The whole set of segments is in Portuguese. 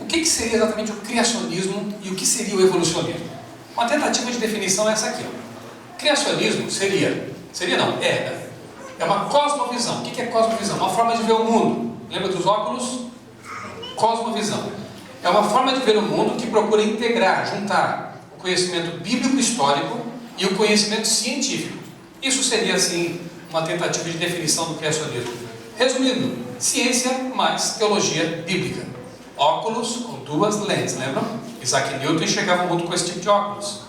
o que seria exatamente o criacionismo e o que seria o evolucionismo? Uma tentativa de definição é essa aqui. Criacionismo é uma cosmovisão. O que é cosmovisão? Uma forma de ver o mundo. Lembra dos óculos? Cosmovisão. É uma forma de ver o mundo que procura integrar, juntar o conhecimento bíblico histórico e o conhecimento científico. Isso seria, assim, uma tentativa de definição do criacionismo. Resumindo, ciência mais teologia bíblica. Óculos com duas lentes, lembram? Isaac Newton enxergava o mundo com esse tipo de óculos.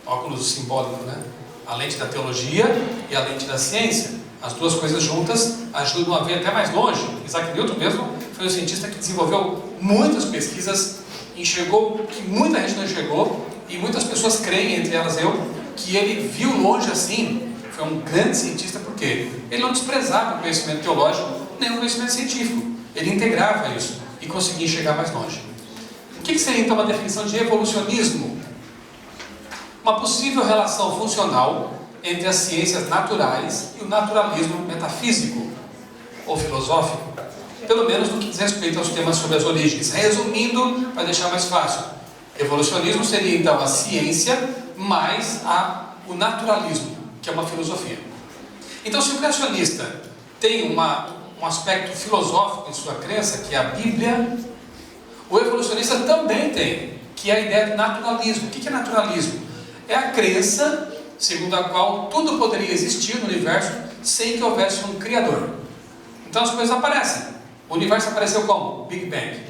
Óculos simbólico, né? A lente da teologia e a lente da ciência. As duas coisas juntas ajudam a ver até mais longe. Isaac Newton mesmo foi um cientista que desenvolveu muitas pesquisas, enxergou que muita gente não enxergou, e muitas pessoas creem, entre elas eu, que ele viu longe assim. Foi um grande cientista porque ele não desprezava o conhecimento teológico nem o conhecimento científico. Ele integrava isso e conseguia enxergar mais longe. O que seria então uma definição de evolucionismo? Uma possível relação funcional entre as ciências naturais e o naturalismo metafísico ou filosófico, pelo menos no que diz respeito aos temas sobre as origens. Resumindo, para deixar mais fácil, evolucionismo seria então a ciência mais o naturalismo, que é uma filosofia. Então, se o criacionista tem um aspecto filosófico em sua crença, que é a Bíblia, o evolucionista também tem, que é a ideia do naturalismo. O que é naturalismo? É a crença segundo a qual tudo poderia existir no universo sem que houvesse um Criador. Então as coisas aparecem. O universo apareceu como? Big Bang.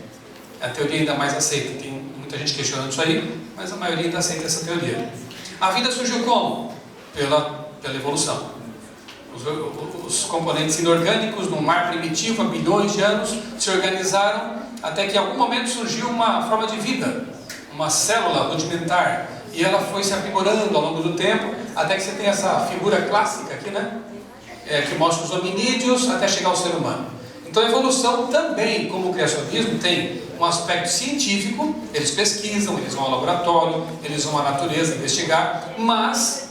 É a teoria ainda mais aceita. Tem muita gente questionando isso aí, mas a maioria ainda aceita essa teoria. A vida surgiu como? Pela evolução. Os componentes inorgânicos no mar primitivo, há bilhões de anos, se organizaram até que em algum momento surgiu uma forma de vida, uma célula rudimentar, e ela foi se aprimorando ao longo do tempo, até que você tem essa figura clássica aqui, né? Que mostra os hominídeos até chegar ao ser humano. Então a evolução também, como o criacionismo, tem um aspecto científico. Eles pesquisam, eles vão ao laboratório, eles vão à natureza investigar, mas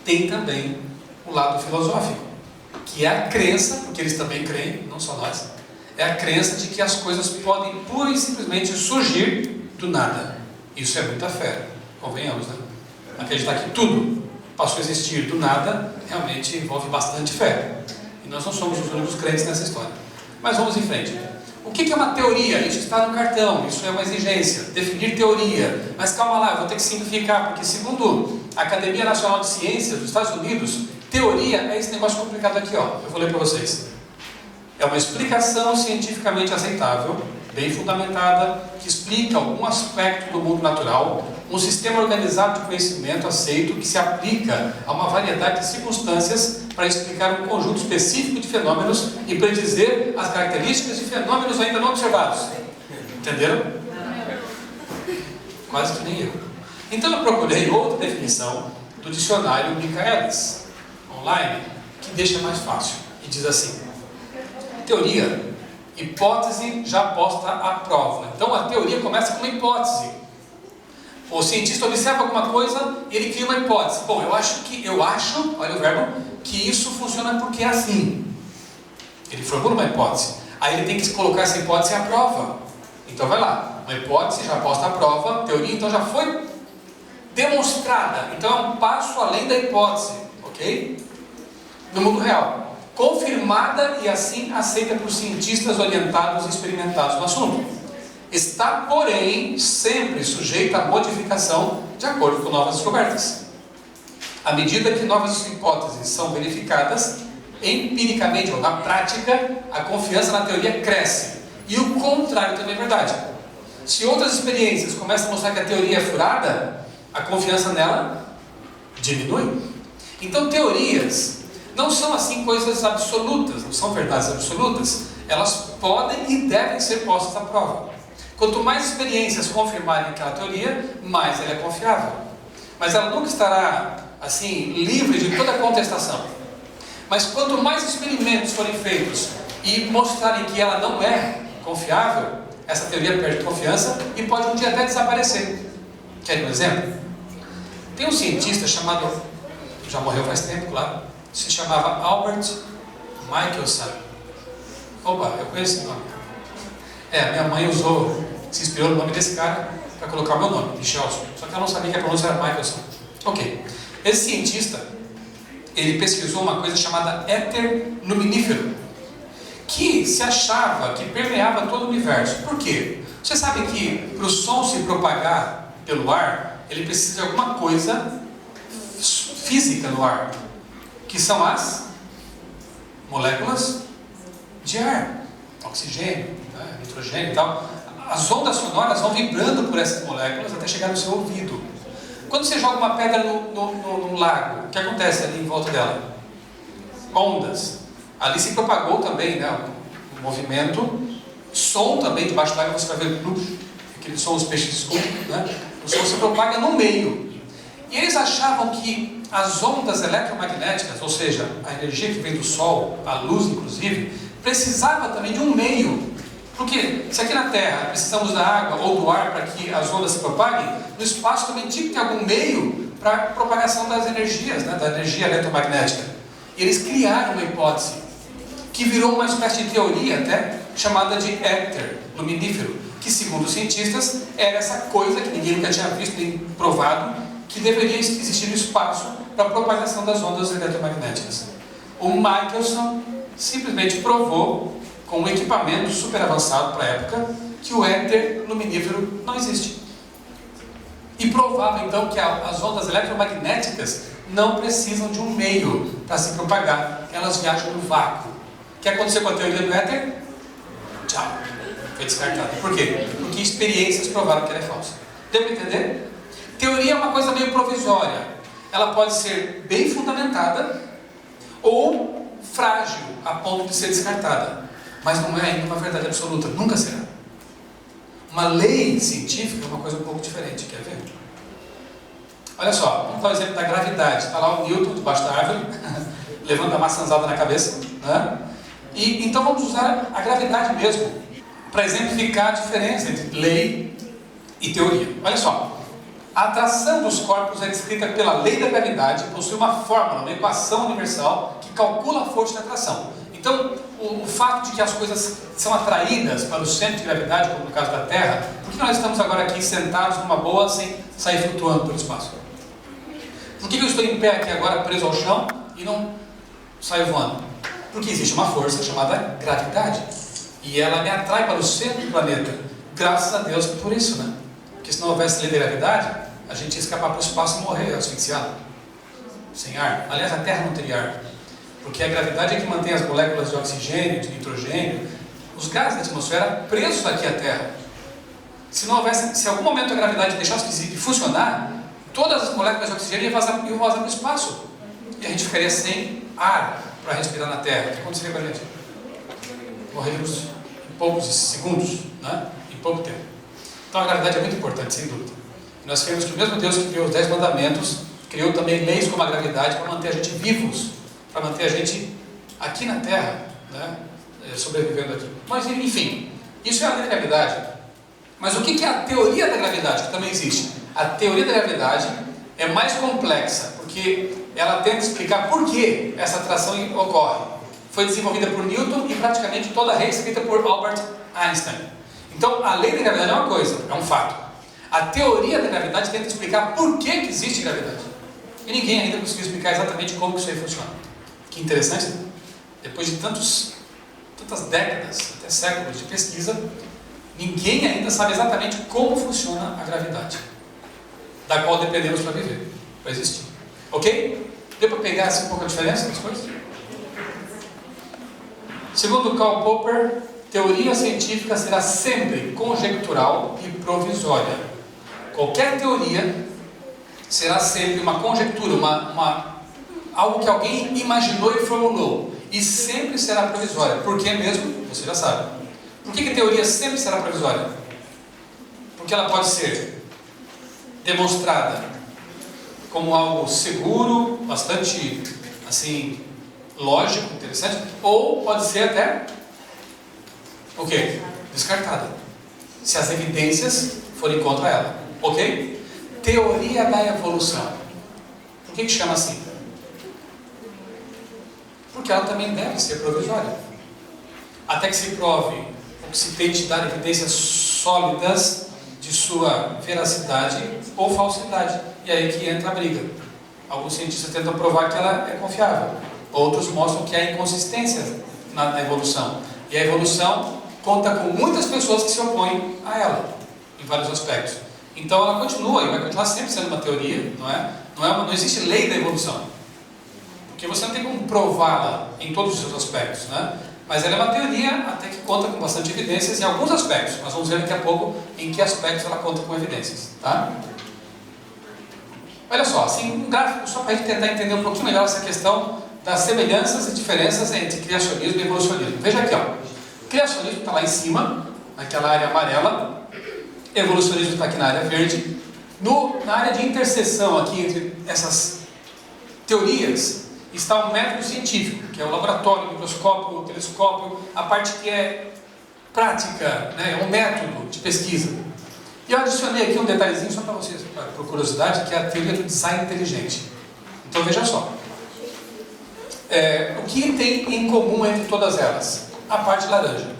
tem também o lado filosófico, que é a crença, porque eles também creem, não só nós, é a crença de que as coisas podem pura e simplesmente surgir do nada. Isso é muita fé, convenhamos, né? Acreditar que tudo passou a existir do nada realmente envolve bastante fé, e nós não somos os únicos crentes nessa história. Mas vamos em frente. O que é uma teoria? Isso está no cartão, isso é uma exigência, definir teoria. Mas calma lá, eu vou ter que simplificar, porque segundo a Academia Nacional de Ciências dos Estados Unidos, teoria é esse negócio complicado aqui, ó. Eu vou ler para vocês. É uma explicação cientificamente aceitável, bem fundamentada, que explica algum aspecto do mundo natural, um sistema organizado de conhecimento aceito que se aplica a uma variedade de circunstâncias para explicar um conjunto específico de fenômenos e predizer as características de fenômenos ainda não observados. Entenderam? Quase que nem eu. Então eu procurei outra definição do dicionário Michaelis, online, que deixa mais fácil, e diz assim: teoria, hipótese já posta à prova. Então a teoria começa com uma hipótese. O cientista observa alguma coisa e ele cria uma hipótese. Bom, eu acho, olha o verbo, que isso funciona porque é assim. Ele formula uma hipótese. Aí ele tem que colocar essa hipótese à prova. Então vai lá, uma hipótese já posta à prova, teoria então já foi demonstrada. Então é um passo além da hipótese, ok? No mundo real, confirmada e assim aceita por cientistas orientados e experimentados no assunto. Está, porém, sempre sujeita a modificação de acordo com novas descobertas. À medida que novas hipóteses são verificadas, empiricamente ou na prática, a confiança na teoria cresce. E o contrário também é verdade. Se outras experiências começam a mostrar que a teoria é furada, a confiança nela diminui. Então, teorias não são assim coisas absolutas, não são verdades absolutas. Elas podem e devem ser postas à prova. Quanto mais experiências confirmarem aquela teoria, mais ela é confiável. Mas ela nunca estará, assim, livre de toda contestação. Mas quanto mais experimentos forem feitos e mostrarem que ela não é confiável, essa teoria perde confiança e pode um dia até desaparecer. Quer um exemplo? Tem um cientista chamado, já morreu faz tempo, claro, se chamava Albert Michelson. Opa, eu conheço esse nome. Minha mãe se inspirou no nome desse cara para colocar o meu nome, Michelson. Só que ela não sabia que a pronúncia era Michelson. Ok. Esse cientista, ele pesquisou uma coisa chamada éter luminífero, que se achava que permeava todo o universo. Por quê? Você sabe que para o som se propagar pelo ar, ele precisa de alguma coisa física no ar, que são as moléculas de ar, oxigênio, nitrogênio e tal. As ondas sonoras vão vibrando por essas moléculas até chegar no seu ouvido. Quando você joga uma pedra no lago, o que acontece ali em volta dela? Ondas. Ali se propagou também, o movimento, som também, debaixo da água você vai ver aquele som os peixes escutam, o som se propaga no meio. E eles achavam que as ondas eletromagnéticas, ou seja, a energia que vem do Sol, a luz inclusive, precisava também de um meio. Porque se aqui na Terra precisamos da água ou do ar para que as ondas se propaguem, no espaço também tinha que ter algum meio para a propagação das energias, da energia eletromagnética. E eles criaram uma hipótese que virou uma espécie de teoria até, chamada de éter luminífero, que segundo os cientistas era essa coisa que ninguém nunca tinha visto nem provado, que deveria existir no espaço para a propagação das ondas eletromagnéticas. O Michelson simplesmente provou, com um equipamento super avançado para a época, que o éter luminífero não existe. E provava então que as ondas eletromagnéticas não precisam de um meio para se propagar, elas viajam no vácuo. O que aconteceu com a teoria do éter? Tchau, foi descartada. Por quê? Porque experiências provaram que ela é falsa. Deu para entender? Teoria é uma coisa meio provisória. Ela pode ser bem fundamentada ou frágil a ponto de ser descartada. Mas não é ainda uma verdade absoluta, nunca será. Uma lei científica é uma coisa um pouco diferente, quer ver? Olha só, vamos dar o exemplo da gravidade. Está lá o Newton debaixo da árvore, levando a maçãzada na cabeça, E então vamos usar a gravidade mesmo, para exemplificar a diferença entre lei e teoria. Olha só, a atração dos corpos é descrita pela lei da gravidade, possui uma fórmula, uma equação universal que calcula a força de atração. Então, o fato de que as coisas são atraídas para o centro de gravidade, como no caso da Terra, por que nós estamos agora aqui sentados numa boa sem sair flutuando pelo espaço? Por que eu estou em pé aqui agora, preso ao chão, e não saio voando? Porque existe uma força chamada gravidade, e ela me atrai para o centro do planeta. Graças a Deus por isso, Porque se não houvesse lei da gravidade, a gente ia escapar para o espaço e morrer asfixiado, sem ar. Aliás, a Terra não teria ar. Porque a gravidade é que mantém as moléculas de oxigênio, de nitrogênio, os gases da atmosfera presos aqui à Terra. Se não houvesse, se em algum momento a gravidade deixasse de funcionar, todas as moléculas de oxigênio iam vazar para o espaço. E a gente ficaria sem ar para respirar na Terra. O que aconteceria com a gente? Morreríamos em poucos segundos, em pouco tempo. Então a gravidade é muito importante, sem dúvida. E nós queremos que o mesmo Deus que criou os 10 mandamentos, criou também leis como a gravidade para manter a gente vivos, para manter a gente aqui na Terra, sobrevivendo aqui. Mas, enfim, isso é a lei da gravidade. Mas o que é a teoria da gravidade, que também existe? A teoria da gravidade é mais complexa, porque ela tenta explicar por que essa atração ocorre. Foi desenvolvida por Newton e praticamente toda reescrita por Albert Einstein. Então, a lei da gravidade é uma coisa, é um fato. A teoria da gravidade tenta explicar por que existe gravidade. E ninguém ainda conseguiu explicar exatamente como isso aí funciona. Que interessante, Depois de tantas décadas, até séculos de pesquisa, ninguém ainda sabe exatamente como funciona a gravidade, da qual dependemos para viver, para existir. Ok? Deu para pegar assim, um pouco a diferença das coisas? Segundo Karl Popper, teoria científica será sempre conjectural e provisória. Qualquer teoria será sempre uma conjectura, algo que alguém imaginou e formulou, e sempre será provisória. Por que mesmo? Você já sabe. Por que a teoria sempre será provisória? Porque ela pode ser demonstrada como algo seguro, bastante assim, lógico, interessante, ou pode ser até o quê? Descartada, se as evidências forem contra ela. Ok? Teoria da evolução. Por que chama assim? Porque ela também deve ser provisória, até que se prove ou que se tente dar evidências sólidas de sua veracidade ou falsidade. E aí que entra a briga. Alguns cientistas tentam provar que ela é confiável. Outros mostram que há inconsistência na evolução. E a evolução conta com muitas pessoas que se opõem a ela, em vários aspectos. Então ela continua e vai continuar sempre sendo uma teoria, não é? Não existe lei da evolução. Porque você não tem como prová-la em todos os seus aspectos, né? Mas ela é uma teoria até que conta com bastante evidências em alguns aspectos. Nós vamos ver daqui a pouco em que aspectos ela conta com evidências, tá? Olha só, assim, um gráfico só para a gente tentar entender um pouquinho melhor essa questão das semelhanças e diferenças entre criacionismo e evolucionismo. Veja aqui, ó. O criacionismo está lá em cima, naquela área amarela. Evolucionismo está aqui na área verde. Na área de interseção aqui entre essas teorias está o método científico, que é o laboratório, o microscópio, o telescópio, a parte que é prática, né? É um método de pesquisa. E eu adicionei aqui um detalhezinho só para vocês, por curiosidade, que é a teoria do design inteligente. Então veja só. O que tem em comum entre todas elas? A parte laranja.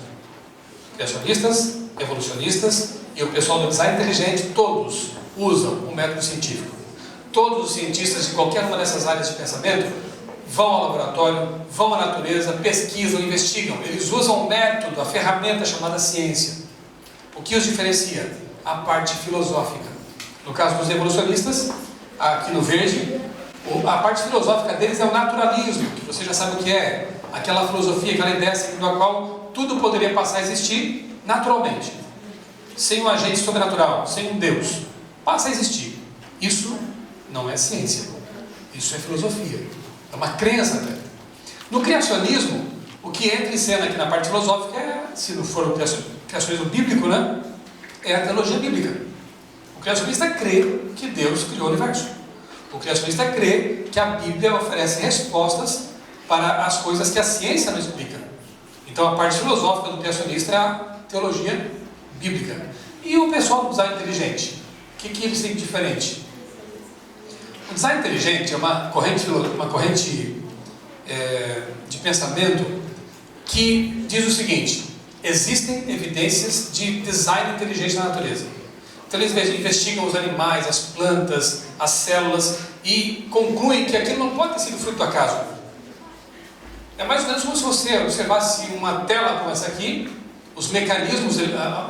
Criacionistas, evolucionistas e o pessoal do design inteligente, todos usam o método científico. Todos os cientistas de qualquer uma dessas áreas de pensamento vão ao laboratório, vão à natureza, pesquisam, investigam. Eles usam o método, a ferramenta chamada ciência. O que os diferencia? A parte filosófica. No caso dos evolucionistas, aqui no verde, a parte filosófica deles é o naturalismo, que você já sabe o que é. Aquela filosofia, aquela ideia segundo a qual tudo poderia passar a existir naturalmente. Sem um agente sobrenatural, sem um Deus. Passa a existir. Isso não é ciência. Isso é filosofia. É uma crença até. No criacionismo, o que entra em cena aqui na parte filosófica é, se não for o criacionismo bíblico, né? É a teologia bíblica. O criacionista crê que Deus criou o universo. O criacionista crê que a Bíblia oferece respostas para as coisas que a ciência não explica. Então a parte filosófica do criacionista é a teologia bíblica. E o pessoal do design inteligente? O que eles têm de diferente? O design inteligente é uma corrente de pensamento que diz o seguinte: existem evidências de design inteligente na natureza. Então eles investigam os animais, as plantas, as células e concluem que aquilo não pode ter sido fruto do acaso. É mais ou menos como se você observasse uma tela como essa aqui, os mecanismos,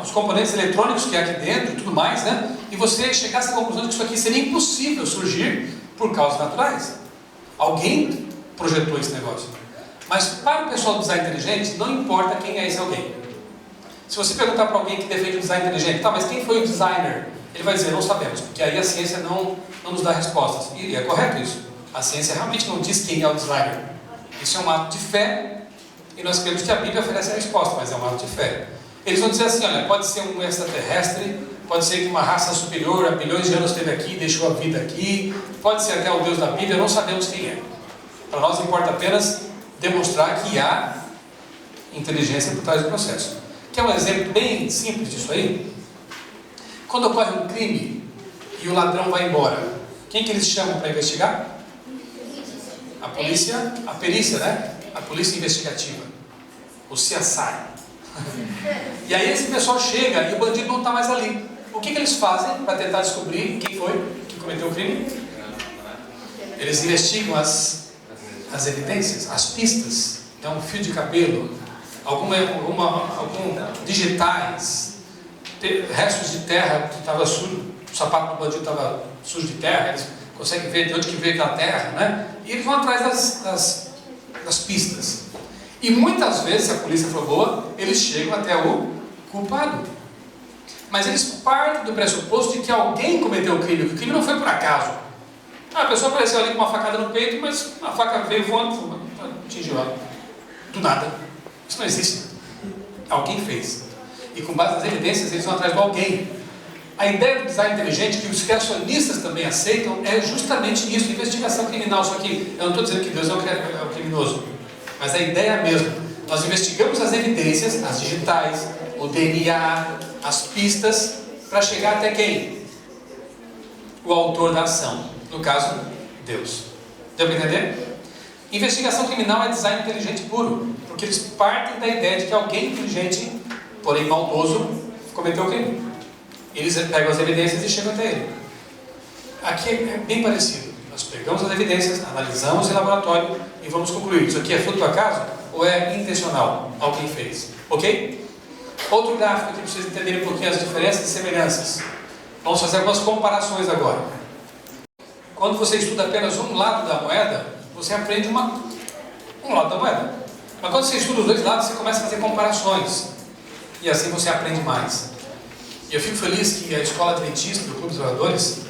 os componentes eletrônicos que há aqui dentro e tudo mais, né? E você chegasse à conclusão de que isso aqui seria impossível surgir por causas naturais. Alguém projetou esse negócio. Mas para o pessoal do design inteligente, não importa quem é esse alguém. Se você perguntar para alguém que defende o design inteligente, tá, mas quem foi o designer? Ele vai dizer, não sabemos, porque aí a ciência não nos dá respostas. E é correto isso. A ciência realmente não diz quem é o designer. Isso é um ato de fé, e nós queremos que a Bíblia ofereça a resposta, mas é um ato de fé. Eles vão dizer assim, olha, pode ser um extraterrestre, pode ser que uma raça superior há bilhões de anos esteve aqui e deixou a vida aqui, pode ser até o Deus da Bíblia, não sabemos quem é. Para nós importa apenas demonstrar que há inteligência por trás do processo. Quer um exemplo bem simples disso aí? Quando ocorre um crime e o ladrão vai embora, quem que eles chamam para investigar? A polícia, a perícia, né? A polícia investigativa, o CSI. E aí esse pessoal chega e o bandido não está mais ali. O que eles fazem para tentar descobrir quem foi que cometeu o crime? Eles investigam as evidências, as pistas. Então, um fio de cabelo, algum digitais, restos de terra que estava sujo, o sapato do bandido estava sujo de terra, eles conseguem ver de onde que veio aquela terra, né? E eles vão atrás das pistas. E muitas vezes, se a polícia for boa, eles chegam até o culpado. Mas eles partem do pressuposto de que alguém cometeu o crime, que o crime não foi por acaso. A pessoa apareceu ali com uma facada no peito, mas a faca veio voando, atingiu ela. Do nada. Isso não existe. Alguém fez. E com base nas evidências, eles vão atrás de alguém. A ideia do design inteligente, que os criacionistas também aceitam, é justamente isso, investigação criminal. Só que eu não estou dizendo que Deus é o criminoso, mas a ideia é a mesma. Nós investigamos as evidências, as digitais, o DNA, as pistas, para chegar até quem? O autor da ação. No caso, Deus. Deu para entender? Investigação criminal é design inteligente puro, porque eles partem da ideia de que alguém inteligente porém maldoso, cometeu o crime. Eles pegam as evidências e chegam até ele. Aqui é bem parecido. Nós pegamos as evidências, analisamos em laboratório e vamos concluir. Isso aqui é fruto do acaso ou é intencional? Alguém fez. Ok? Outro gráfico aqui para vocês entenderem um pouquinho as diferenças e semelhanças. Vamos fazer algumas comparações agora. Quando você estuda apenas um lado da moeda, você aprende um lado da moeda. Mas quando você estuda os dois lados, você começa a fazer comparações. E assim você aprende mais. E eu fico feliz que a Escola Adventista do Clube dos Oradores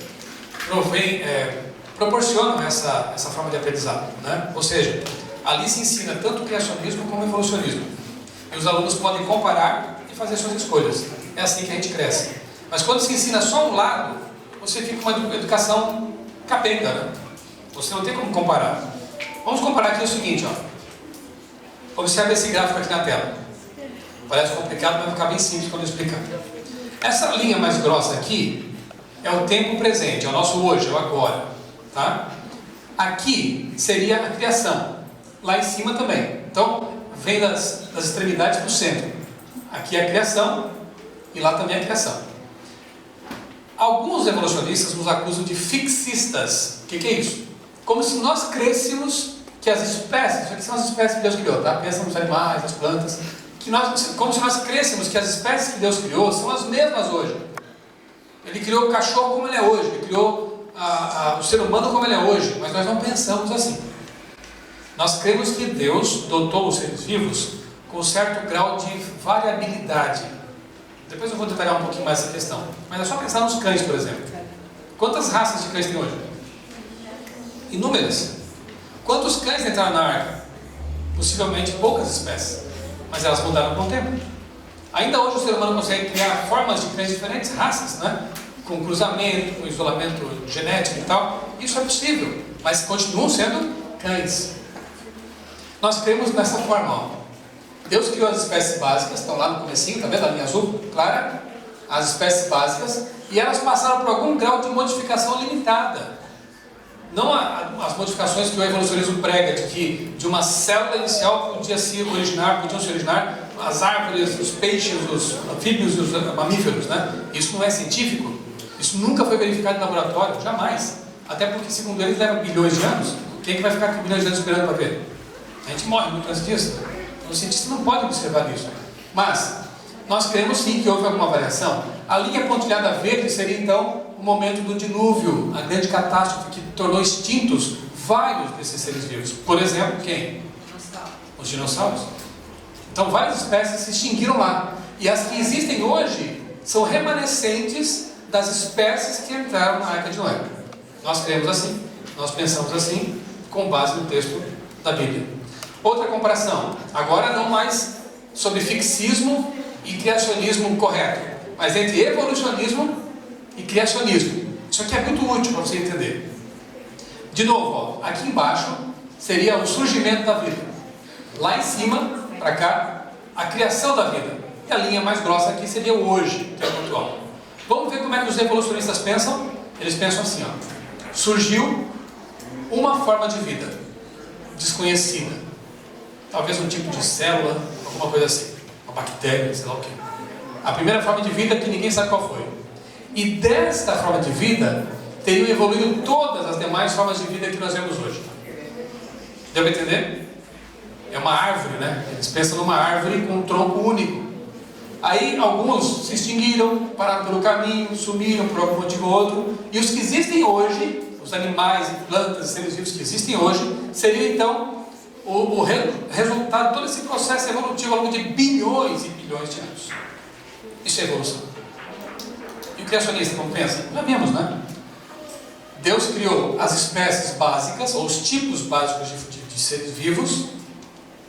proporcionam essa forma de aprendizado, né? Ou seja, ali se ensina tanto o criacionismo como o evolucionismo. E os alunos podem comparar e fazer suas escolhas. É assim que a gente cresce. Mas quando se ensina só um lado, você fica com uma educação capenga, né? Você não tem como comparar. Vamos comparar aqui o seguinte, ó. Observe esse gráfico aqui na tela. Parece complicado, mas vai ficar bem simples quando eu explicar. Essa linha mais grossa aqui é o tempo presente, é o nosso hoje, é o agora, tá? Aqui seria a criação, lá em cima também. Então, vem das extremidades para o centro. Aqui é a criação e lá também é a criação. Alguns evolucionistas nos acusam de fixistas. O que é isso? Como se nós crêssemos que as espécies, isso aqui são as espécies que Deus criou, tá? Pensa nos animais, nas plantas. Como se nós crêssemos que as espécies que Deus criou são as mesmas hoje. Ele criou o cachorro como ele é hoje, ele criou o ser humano como ele é hoje, mas nós não pensamos assim. Nós cremos que Deus dotou os seres vivos com um certo grau de variabilidade. Depois eu vou detalhar um pouquinho mais essa questão. Mas é só pensar nos cães, por exemplo. Quantas raças de cães tem hoje? Inúmeras. Quantos cães entraram na arca? Possivelmente poucas espécies. Mas elas mudaram com o tempo. Ainda hoje o ser humano consegue criar formas de cães diferentes, raças, né? Com cruzamento, com isolamento genético e tal. Isso é possível, mas continuam sendo cães. Nós cremos nessa forma, ó. Deus criou as espécies básicas, estão lá no comecinho, tá vendo a linha azul, clara? As espécies básicas, e elas passaram por algum grau de modificação limitada. Não as modificações que o evolucionismo prega, de que de uma célula inicial podiam se originar as árvores, os peixes, os anfíbios e os mamíferos, né? Isso não é científico, isso nunca foi verificado em laboratório, jamais. Até porque, segundo eles, leva bilhões de anos. Quem é que vai ficar com bilhões de anos esperando para ver? A gente morre muito antes disso. Então, os cientistas não podem observar isso. Mas nós cremos sim que houve alguma variação. A linha pontilhada verde seria então o momento do dilúvio, a grande catástrofe que tornou extintos vários desses seres vivos. Por exemplo, quem? Os dinossauros. Então várias espécies se extinguiram lá. E as que existem hoje são remanescentes das espécies que entraram na Arca de Noé. Nós cremos assim, nós pensamos assim, com base no texto da Bíblia. Outra comparação, agora não mais sobre fixismo e criacionismo correto, mas entre evolucionismo e criacionismo. Isso aqui é muito útil para você entender. De novo, ó, aqui embaixo seria o surgimento da vida. Lá em cima, para cá, a criação da vida. E a linha mais grossa aqui seria o hoje, que é o atual. Vamos ver como é que os evolucionistas pensam? Eles pensam assim, ó. Surgiu uma forma de vida desconhecida. Talvez um tipo de célula, alguma coisa assim. Uma bactéria, sei lá o quê. A primeira forma de vida que ninguém sabe qual foi. E desta forma de vida, teriam evoluído todas as demais formas de vida que nós vemos hoje. Deu para entender? É uma árvore, né? Eles pensam numa árvore com um tronco único. Aí alguns se extinguiram, pararam pelo caminho, sumiram por algum motivo ou outro. E os que existem hoje, os animais, plantas, seres vivos que existem hoje, seria então o resultado de todo esse processo evolutivo ao longo de bilhões e bilhões de anos. Isso é evolução. E o criacionista, como pensa? Já vimos, né? Deus criou as espécies básicas, ou os tipos básicos de seres vivos,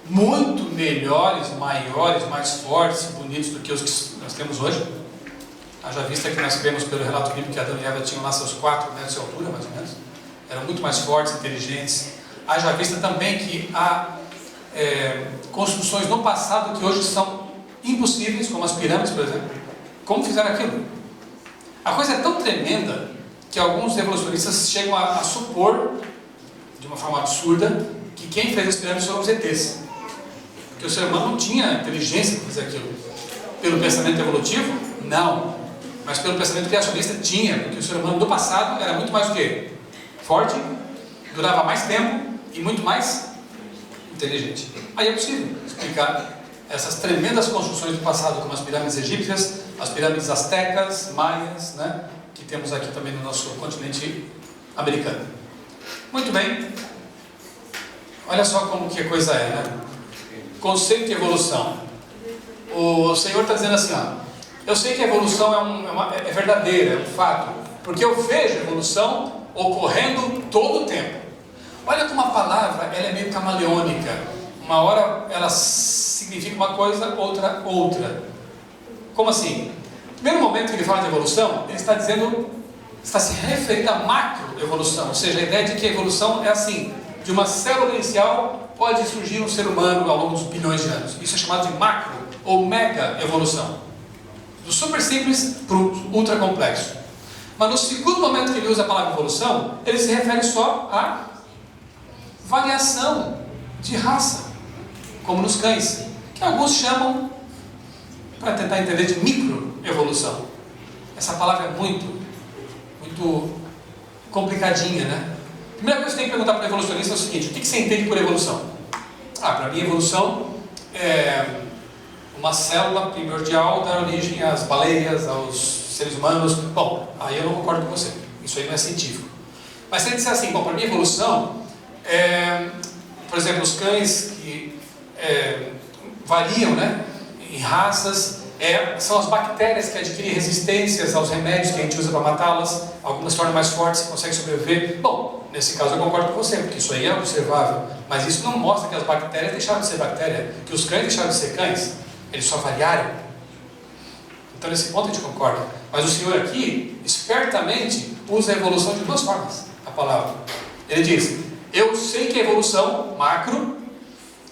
muito melhores, maiores, mais fortes e bonitos do que os que nós temos hoje. Haja vista que nós cremos pelo relato bíblico que Adão e Eva tinham lá seus 4 metros de altura, mais ou menos. Eram muito mais fortes, inteligentes. Haja vista também que há construções no passado que hoje são impossíveis, como as pirâmides, por exemplo. Como fizeram aquilo? A coisa é tão tremenda que alguns evolucionistas chegam a supor, de uma forma absurda, que quem fez as pirâmides foram os ETs. Porque o ser humano não tinha inteligência para fazer aquilo. Pelo pensamento evolutivo? Não. Mas pelo pensamento criacionista tinha, porque o ser humano do passado era muito mais o quê? Forte, durava mais tempo e muito mais inteligente. Aí é possível explicar essas tremendas construções do passado, como as pirâmides egípcias, as pirâmides astecas, maias, né, que temos aqui também no nosso continente americano. Muito bem. Olha só como que a coisa é, né? Conceito de evolução. O Senhor está dizendo assim, ó, eu sei que a evolução é verdadeira, é um fato, porque eu vejo a evolução ocorrendo todo o tempo. Olha como a palavra ela é meio camaleônica. Uma hora ela significa uma coisa, outra. Como assim? No primeiro momento que ele fala de evolução, ele está dizendo, está se referindo à macroevolução, ou seja, a ideia de que a evolução é assim, de uma célula inicial pode surgir um ser humano ao longo dos bilhões de anos. Isso é chamado de macro ou mega evolução. Do super simples para o ultra complexo. Mas no segundo momento que ele usa a palavra evolução, ele se refere só à variação de raça, como nos cães, que alguns chamam, para tentar entender, de microevolução. Essa palavra é muito complicadinha, né? A primeira coisa que você tem que perguntar para o evolucionista é o seguinte: o que você entende por evolução? Para mim, evolução é uma célula primordial dar origem às baleias, aos seres humanos. Bom, aí eu não concordo com você. Isso aí não é científico. Mas se ele disser assim, bom, para mim evolução por exemplo, os cães que variam, né, em raças, são as bactérias que adquirem resistências aos remédios que a gente usa para matá-las. Algumas se tornam mais fortes, conseguem sobreviver. Bom, nesse caso eu concordo com você, porque isso aí é observável. Mas isso não mostra que as bactérias deixaram de ser bactéria, que os cães deixaram de ser cães. Eles só variaram. Então nesse ponto a gente concorda. Mas o Senhor aqui, espertamente, usa a evolução de duas formas, a palavra. Ele diz, eu sei que a evolução macro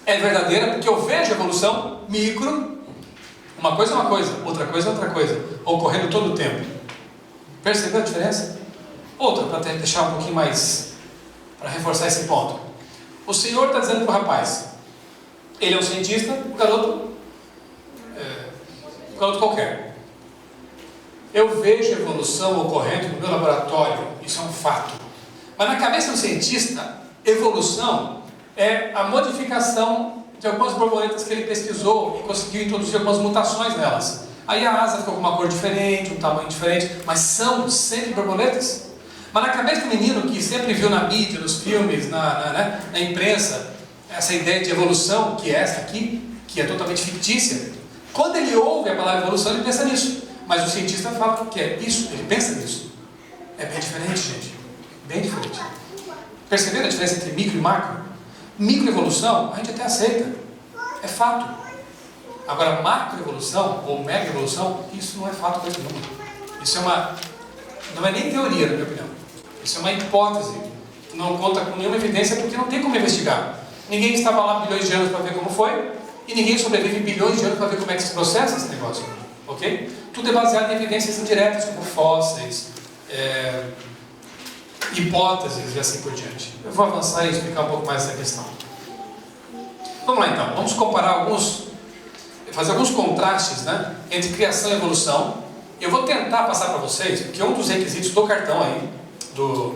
é verdadeira, porque eu vejo a evolução micro. Uma coisa é uma coisa, outra coisa é outra coisa, ocorrendo todo o tempo. Percebeu a diferença? Outra, para deixar um pouquinho mais, para reforçar esse ponto. O Senhor está dizendo para o rapaz, ele é um cientista, um garoto qualquer. Eu vejo a evolução ocorrendo no meu laboratório, isso é um fato. Mas na cabeça do cientista, evolução é a modificação de algumas borboletas que ele pesquisou e conseguiu introduzir algumas mutações nelas. Aí a asa ficou com uma cor diferente, um tamanho diferente, mas são sempre borboletas. Mas na cabeça do menino que sempre viu na mídia, nos filmes, na imprensa, essa ideia de evolução, que é essa aqui, que é totalmente fictícia, quando ele ouve a palavra evolução, ele pensa nisso. Mas o cientista fala que é isso, ele pensa nisso. É bem diferente, gente. Bem diferente. Perceberam a diferença entre micro e macro? Microevolução, a gente até aceita. É fato. Agora, macroevolução ou mega evolução, isso não é fato coisa nenhuma. Isso não é nem teoria, na minha opinião. Isso é uma hipótese que não conta com nenhuma evidência porque não tem como investigar. Ninguém estava lá bilhões de anos para ver como foi e ninguém sobrevive bilhões de anos para ver como é que se processa esse negócio. Ok? Tudo é baseado em evidências indiretas, como fósseis, hipóteses e assim por diante. Eu vou avançar e explicar um pouco mais essa questão. Vamos lá então, vamos comparar fazer alguns contrastes, né, entre criação e evolução. Eu vou tentar passar para vocês, porque um dos requisitos do cartão aí,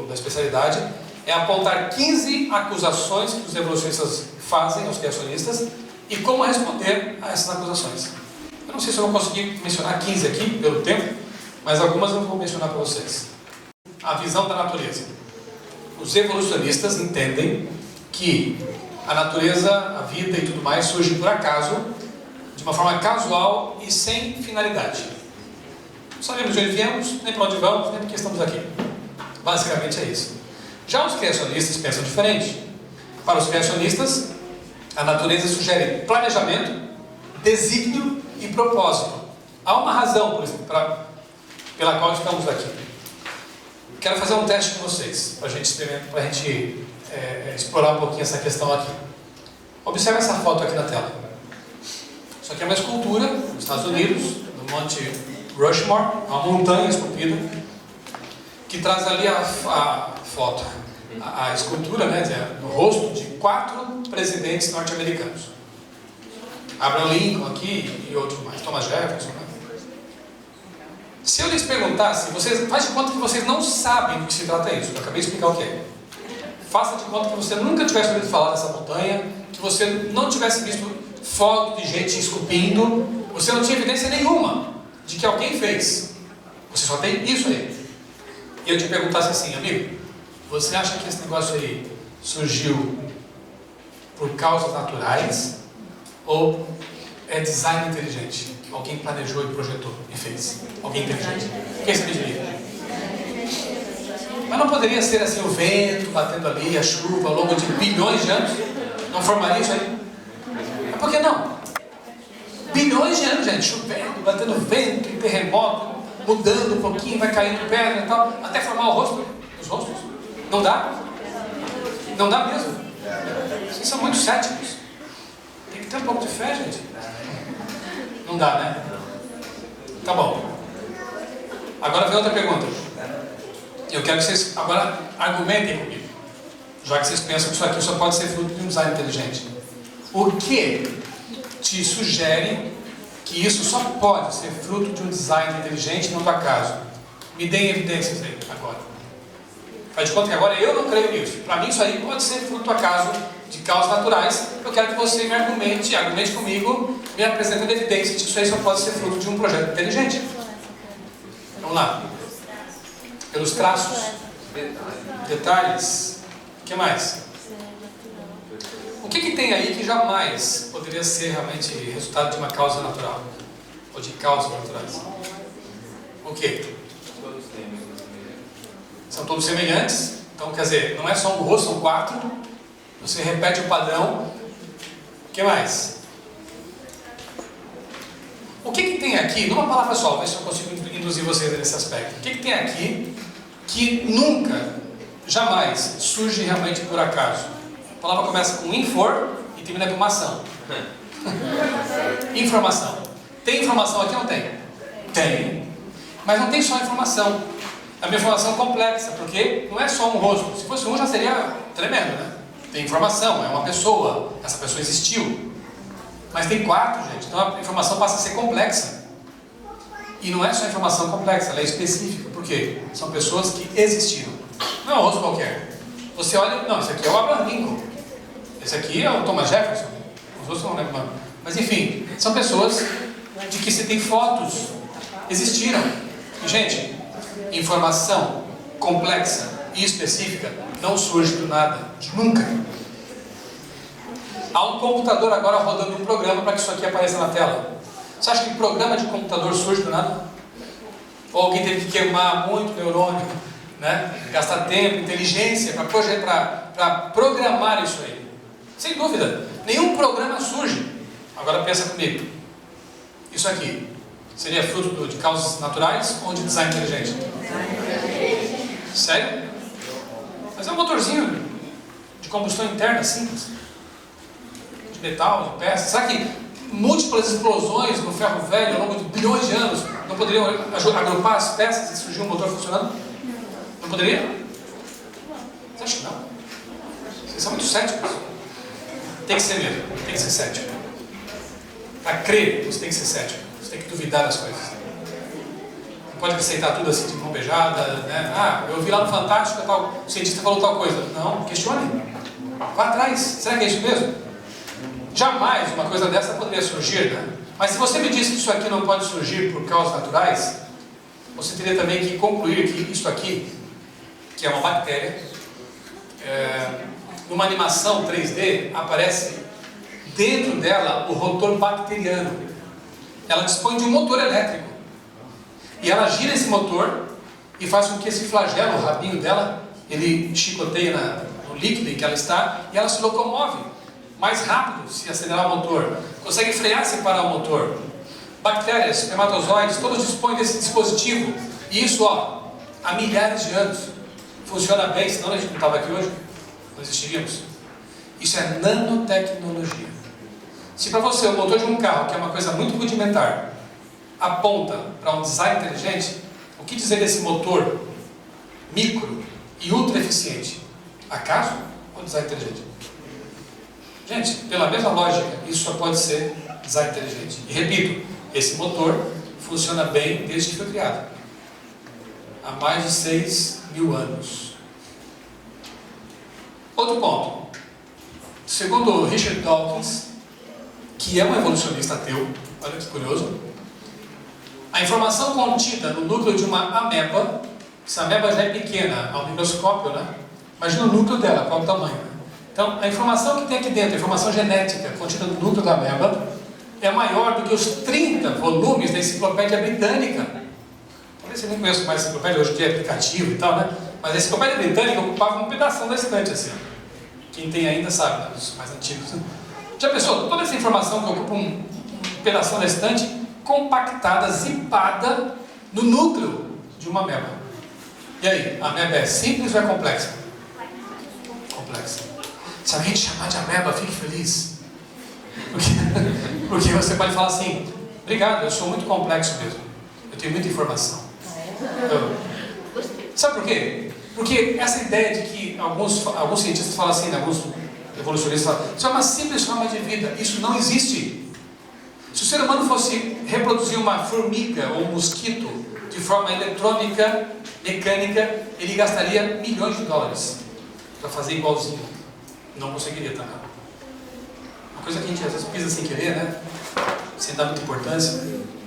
da especialidade, é apontar 15 acusações que os evolucionistas fazem aos criacionistas e como responder a essas acusações. Eu não sei se eu vou conseguir mencionar 15 aqui, pelo tempo, mas algumas eu vou mencionar para vocês. A visão da natureza. Os evolucionistas entendem que a natureza, a vida e tudo mais surge por acaso, de uma forma casual e sem finalidade. Não sabemos de onde viemos, nem para onde vamos, nem porque estamos aqui. Basicamente é isso. Já os criacionistas pensam diferente. Para os criacionistas, a natureza sugere planejamento, desígnio e propósito. Há uma razão pela qual estamos aqui. Quero fazer um teste com vocês, para a gente explorar um pouquinho essa questão aqui. Observe essa foto aqui na tela. Isso aqui é uma escultura nos Estados Unidos, no Monte Rushmore, uma montanha esculpida, que traz ali a foto, a escultura, né, no rosto de 4 presidentes norte-americanos. Abraham Lincoln aqui e outros mais, Thomas Jefferson, né? Se eu lhes perguntasse, vocês faz de conta que vocês não sabem do que se trata isso. Eu acabei de explicar o que é. Faça de conta que você nunca tivesse ouvido falar dessa montanha, que você não tivesse visto foto de gente esculpindo, você não tinha evidência nenhuma de que alguém fez. Você só tem isso aí. E eu te perguntasse assim, amigo, você acha que esse negócio aí surgiu por causas naturais ou é design inteligente? Alguém planejou e projetou e fez. Alguém inteligente. O que você me diria? Mas não poderia ser assim o vento batendo ali, a chuva ao longo de bilhões de anos? Não formaria isso aí? Mas por que não? Bilhões de anos, gente, chovendo, batendo vento, em terremoto, mudando um pouquinho, vai caindo pedra e tal, até formar o rosto, os rostos. Não dá? Não dá mesmo? Vocês são muito céticos. Tem que ter um pouco de fé, gente. Não dá, né? Tá bom. Agora vem outra pergunta. Eu quero que vocês agora argumentem comigo. Já que vocês pensam que isso aqui só pode ser fruto de um design inteligente. O que te sugere que isso só pode ser fruto de um design inteligente e não do acaso? Me deem evidências aí, agora. Faz de conta que agora eu não creio nisso. Para mim isso aí pode ser fruto do acaso, de causas naturais. Eu quero que você me argumente comigo, me apresentando evidências de que isso aí só pode ser fruto de um projeto inteligente. Vamos lá. Pelos traços, detalhes, o que mais? O que tem aí que jamais poderia ser realmente resultado de uma causa natural? Ou de causas naturais? O que? São todos semelhantes. Então, quer dizer, não é só um rosto, são 4. Você repete o padrão. O que mais? O que tem aqui, numa palavra só, ver se eu consigo induzir vocês nesse aspecto. O que tem aqui que nunca, jamais surge realmente por acaso? A palavra começa com infor e termina com uma ação. Informação. Tem informação aqui ou não tem? Tem. Mas não tem só informação. É uma informação complexa, porque não é só um rosto. Se fosse um já seria tremendo, né? Tem informação, é uma pessoa. Essa pessoa existiu. Mas tem 4, gente. Então a informação passa a ser complexa. E não é só informação complexa, ela é específica. Por quê? São pessoas que existiram. Não é um rosto qualquer. Você olha, não, esse aqui é o Abraham Lincoln. Esse aqui é o Thomas Jefferson. Os outros não lembro. Mas enfim, são pessoas de que se tem fotos. Existiram. E, gente, informação complexa e específica não surge do nada. Nunca. Há um computador agora rodando um programa para que isso aqui apareça na tela. Você acha que programa de computador surge do nada? Ou alguém teve que queimar muito neurônio, né? Gastar tempo, inteligência para programar isso aí? Sem dúvida. Nenhum programa surge. Agora pensa comigo. Isso aqui seria fruto de causas naturais ou de design inteligente? Sério? Mas é um motorzinho de combustão interna simples. Metal, de peças. Será que múltiplas explosões no ferro velho ao longo de bilhões de anos não poderiam agrupar as peças e surgir um motor funcionando? Não poderia? Você acha que não? Vocês são muito céticos. Tem que ser mesmo, tem que ser cético. Para crer, você tem que ser cético. Você tem que duvidar das coisas. Não pode aceitar tudo assim de mão beijada, né? Ah, eu vi lá no Fantástico, tal, o cientista falou tal coisa. Não, questione. Vá atrás. Será que é isso mesmo? Jamais uma coisa dessa poderia surgir, né? Mas se você me disse que isso aqui não pode surgir por causas naturais, você teria também que concluir que isso aqui, que é uma bactéria, numa animação 3D, aparece dentro dela o rotor bacteriano. Ela dispõe de um motor elétrico. E ela gira esse motor e faz com que esse flagelo, o rabinho dela, ele chicoteie no líquido em que ela está e ela se locomove mais rápido se acelerar o motor, consegue frear se parar o motor. Bactérias, espermatozoides, todos dispõem desse dispositivo. E isso, ó, há milhares de anos. Funciona bem, senão a gente não estava aqui hoje. Não existiríamos. Isso é nanotecnologia. Se para você o motor de um carro, que é uma coisa muito rudimentar, aponta para um design inteligente, o que dizer desse motor micro e ultra eficiente? Acaso ou design inteligente? Gente, pela mesma lógica, isso só pode ser design inteligente. E repito, esse motor funciona bem desde que foi criado. Há mais de 6.000 anos. Outro ponto. Segundo Richard Dawkins, que é um evolucionista ateu, olha que curioso, a informação contida no núcleo de uma ameba, essa ameba já é pequena ao microscópio, né? Imagina o núcleo dela, qual é o tamanho, né? Então, a informação que tem aqui dentro, a informação genética contida no núcleo da ameba, é maior do que os 30 volumes da Enciclopédia Britânica. Talvez você nem conheça mais a Enciclopédia, hoje em dia é aplicativo e tal, né? Mas a Enciclopédia Britânica ocupava um pedaço da estante, assim. Quem tem ainda sabe, né? Os mais antigos. Já pensou? Toda essa informação que ocupa um pedaço da estante, compactada, zipada no núcleo de uma ameba. E aí, a ameba é simples ou é complexa? Complexa. Se alguém te chamar de ameba, fique feliz. Porque você pode falar assim: obrigado, eu sou muito complexo mesmo. Eu tenho muita informação. Sabe por quê? Porque essa ideia de que alguns cientistas falam assim, alguns evolucionistas falam, isso é uma simples forma de vida. Isso não existe. Se o ser humano fosse reproduzir uma formiga ou um mosquito de forma eletrônica, mecânica, ele gastaria milhões de dólares para fazer igualzinho. Não conseguiria também. Uma coisa que a gente às vezes pisa sem querer, né? Sem dar muita importância.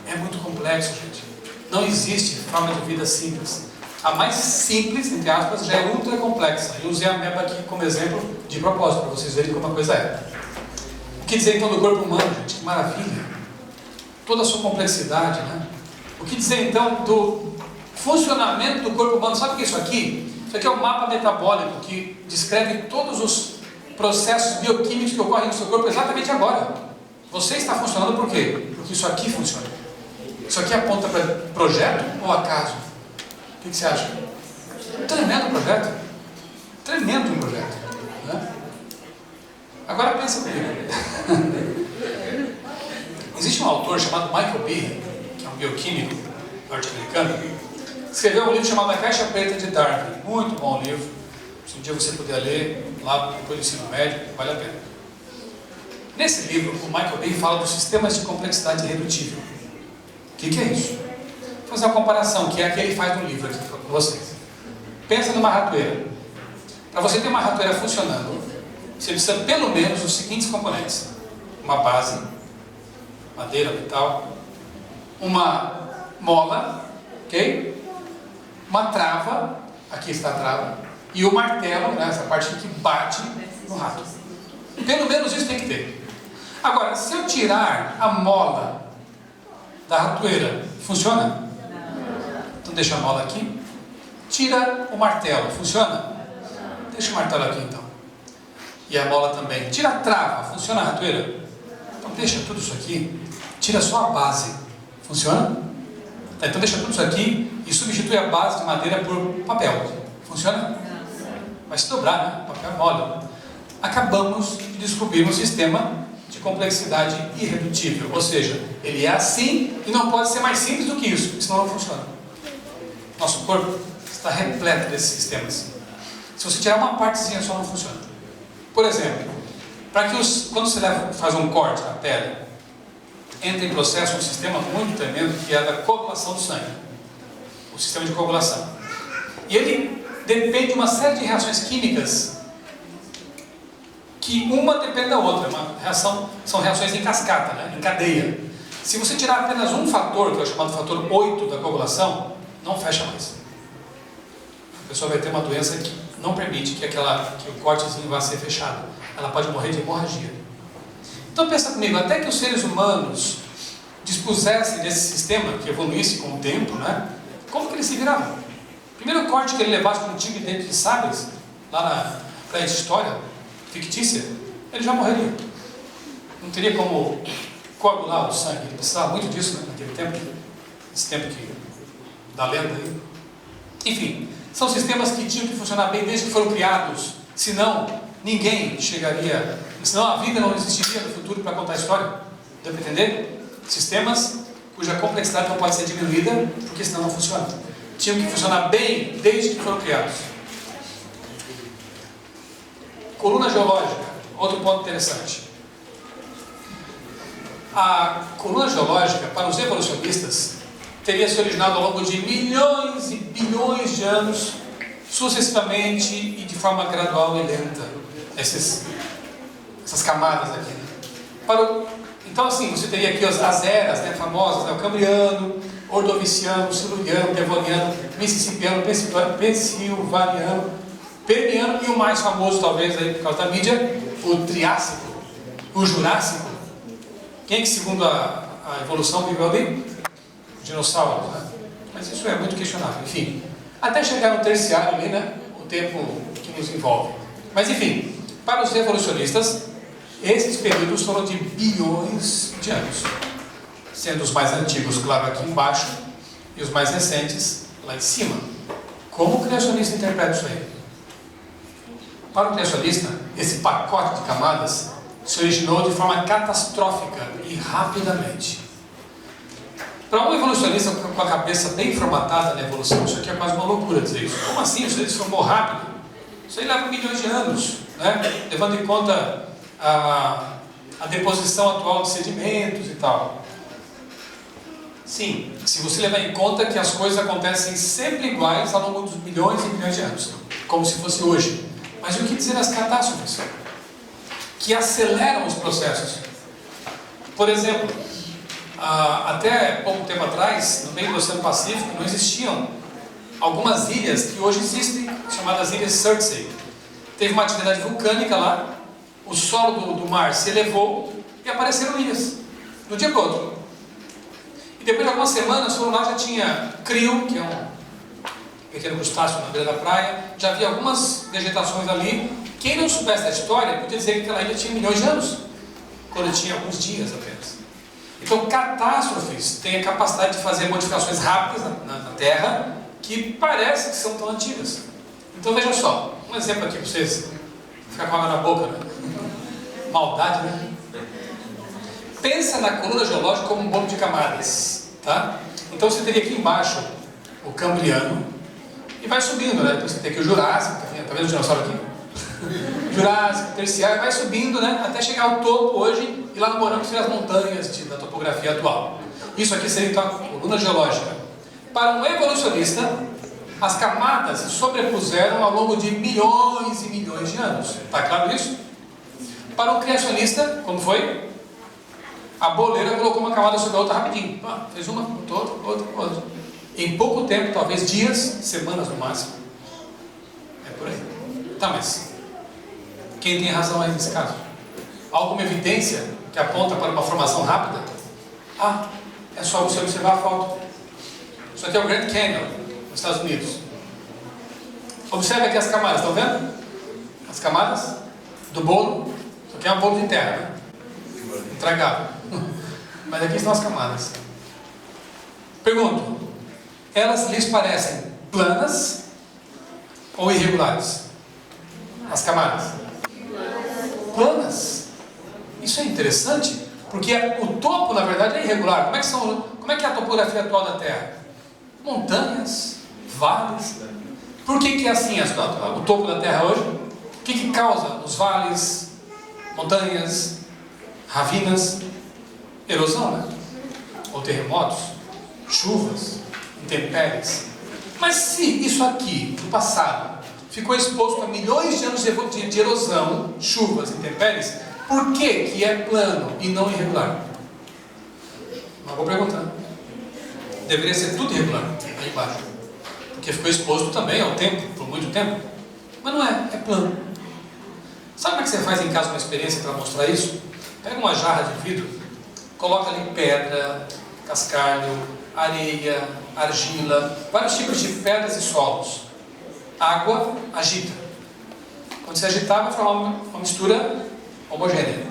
É muito complexo, gente. Não existe forma de vida simples. A mais simples, entre aspas, já é ultra complexa. Eu usei a ameba aqui como exemplo de propósito, para vocês verem como a coisa é. O que dizer então do corpo humano, gente? Que maravilha! Toda a sua complexidade, né? O que dizer então do funcionamento do corpo humano? Sabe o que é isso aqui? Isso aqui é um mapa metabólico que descreve todos os processos bioquímicos que ocorrem no seu corpo exatamente agora. Você está funcionando por quê? Porque isso aqui funciona. Isso aqui aponta para projeto ou acaso? O que você acha? Tremendo projeto. Tremendo projeto. Né? Agora pensa comigo. Existe um autor chamado Michael Behe, que é um bioquímico norte-americano, que escreveu um livro chamado A Caixa Preta de Darwin. Muito bom livro. Se um dia você puder ler, lá depois do ensino médio, vale a pena. Nesse livro, o Michael Behe fala dos sistemas de complexidade irredutível. O que é isso? Vou fazer uma comparação, que é a que ele faz no livro aqui com vocês. Pensa numa ratoeira. Para você ter uma ratoeira funcionando, você precisa pelo menos os seguintes componentes: uma base, madeira, metal, uma mola, ok? Uma trava, aqui está a trava, e o martelo, né, essa parte que bate no rato. Pelo menos isso tem que ter. Agora, se eu tirar a mola da ratoeira, funciona? Então deixa a mola aqui. Tira o martelo, funciona? Deixa o martelo aqui então. E a mola também. Tira a trava, funciona a ratoeira? Então deixa tudo isso aqui. Tira só a base, funciona? Então deixa tudo isso aqui e substitui a base de madeira por papel. Funciona? Vai se dobrar, né? Papel é mole. Acabamos de descobrir um sistema de complexidade irredutível. Ou seja, ele é assim e não pode ser mais simples do que isso, senão não funciona. Nosso corpo está repleto desses sistemas. Se você tirar uma partezinha só, não funciona. Por exemplo, quando você faz um corte na pele, entra em processo um sistema muito tremendo que é da coagulação do sangue. O sistema de coagulação. E ele depende de uma série de reações químicas que uma depende da outra. São reações em cascata, né? Em cadeia. Se você tirar apenas um fator, que é o chamado fator 8 da coagulação, não fecha mais. A pessoa vai ter uma doença que não permite que o cortezinho vá ser fechado. Ela pode morrer de hemorragia. Então pensa comigo, até que os seres humanos dispusessem desse sistema, que evoluísse com o tempo, né? Como que eles se viravam? Primeiro corte que ele levasse para um tigre dentro de sabres, lá na história fictícia, ele já morreria. Não teria como coagular o sangue. Ele precisava muito disso, né, naquele tempo, esse tempo da lenda aí. Enfim, são sistemas que tinham que funcionar bem desde que foram criados, senão ninguém chegaria, senão a vida não existiria no futuro para contar a história. Deu para entender? Sistemas cuja complexidade não pode ser diminuída, porque senão não funciona. Tinham que funcionar bem desde que foram criados. Coluna geológica. outro ponto interessante. A coluna geológica, para os evolucionistas, teria se originado ao longo de milhões e bilhões de anos, sucessivamente e de forma gradual e lenta. Essas camadas aqui. Né? Então, assim, você teria aqui as eras, né, famosas, né, o Cambriano, Ordoviciano, Siluriano, Devoniano, Mississippiano, Pensilvaniano, Permiano e o mais famoso, talvez, aí, por causa da mídia, o Triássico, o Jurássico. Quem que, segundo a evolução, viveu ali? Dinossauros, né? Mas isso é muito questionável. Enfim, até chegar no terciário ali, né? O tempo que nos envolve. Mas, enfim, para os evolucionistas, esses períodos foram de bilhões de anos, sendo os mais antigos, claro, aqui embaixo, e os mais recentes, lá em cima. Como o criacionista interpreta isso aí? Para o criacionista, esse pacote de camadas se originou de forma catastrófica e rapidamente. Para um evolucionista com a cabeça bem formatada na evolução, isso aqui é quase uma loucura dizer isso. Como assim? Isso aí se formou rápido? Isso aí leva milhões de anos, né? Levando em conta a deposição atual de sedimentos e tal. Sim, se você levar em conta que as coisas acontecem sempre iguais ao longo dos milhões e milhões de anos, como se fosse hoje. Mas o que dizer das catástrofes? Que aceleram os processos. Por exemplo, até pouco tempo atrás, no meio do Oceano Pacífico, não existiam algumas ilhas que hoje existem, chamadas Ilhas Surtsey. Teve uma atividade vulcânica lá, o solo do mar se elevou e apareceram ilhas, de um dia para o outro. E depois de algumas semanas, foram lá, já tinha crio, que é um pequeno crustáceo na beira da praia, já havia algumas vegetações ali. Quem não soubesse da história, podia dizer que aquela ilha tinha milhões de anos, quando tinha alguns dias apenas. Então, catástrofes têm a capacidade de fazer modificações rápidas na Terra, que parecem que são tão antigas. Então, veja só, um exemplo aqui para vocês, ficar com água na boca, né? Maldade, né? Pensa na coluna geológica como um bolo de camadas, tá? Então você teria aqui embaixo o Cambriano e vai subindo, né? Então você tem aqui o Jurássico, tá vendo o dinossauro aqui? Jurássico, Terciário, vai subindo, né? Até chegar ao topo hoje e lá no Morão seriam as montanhas da topografia atual. Isso aqui seria então a coluna geológica. Para um evolucionista, as camadas se sobrepuseram ao longo de milhões e milhões de anos. Tá claro isso? Para um criacionista, como foi? A boleira colocou uma camada sobre a outra rapidinho. Fez uma, outra. Em pouco tempo, talvez dias, semanas no máximo. É por aí. Tá, mas quem tem razão aí nesse caso? Há alguma evidência que aponta para uma formação rápida? É só você observar a foto. Isso aqui é o Grand Canyon, nos Estados Unidos. Observe aqui as camadas, estão vendo? As camadas do bolo. Isso aqui é um bolo de terra, né? Intragável. Mas aqui estão as camadas. Pergunto: elas lhes parecem planas ou irregulares? As camadas? Planas. Isso é interessante, porque o topo, na verdade, é irregular. Como é que é a topografia atual da Terra? Montanhas, vales. Por que é assim o topo da Terra hoje? O que causa os vales, montanhas, ravinas? Erosão, né? Ou terremotos, chuvas, intempéries. Mas se isso aqui, no passado, ficou exposto a milhões de anos de erosão, chuvas, intempéries, por que é plano e não irregular? Uma boa pergunta. Deveria ser tudo irregular, aí embaixo. Porque ficou exposto também ao tempo, por muito tempo. Mas não é plano. Sabe como é que você faz em casa uma experiência para mostrar isso? Pega uma jarra de vidro, coloca ali pedra, cascalho, areia, argila, vários tipos de pedras e solos. Água, agita. Quando você agitar, vai formar uma mistura homogênea.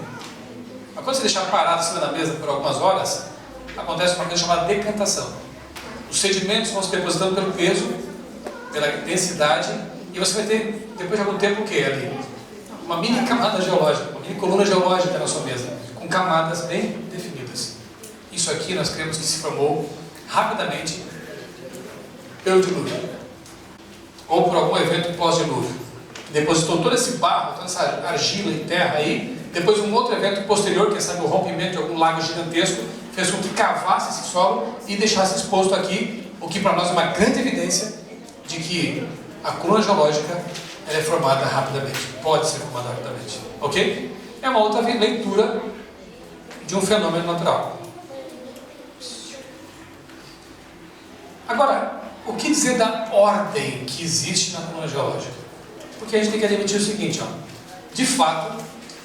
Mas quando você deixar parado em cima da mesa por algumas horas, acontece uma coisa chamada decantação. Os sedimentos vão se depositando pelo peso, pela densidade, e você vai ter, depois de algum tempo, o que ali? Uma mini camada geológica, uma mini coluna geológica na sua mesa, com camadas bem definidas. Isso aqui nós cremos que se formou rapidamente pelo dilúvio, ou por algum evento pós-dilúvio. depositou todo esse barro, toda essa argila e terra aí. Depois um outro evento posterior, quem sabe o rompimento de algum lago gigantesco, fez com que cavasse esse solo e deixasse exposto aqui, o que para nós é uma grande evidência de que a coluna geológica ela é formada rapidamente, pode ser formada rapidamente, ok? É uma outra leitura de um fenômeno natural. Agora, o que dizer da ordem que existe na coluna geológica? Porque a gente tem que admitir o seguinte, ó, de fato,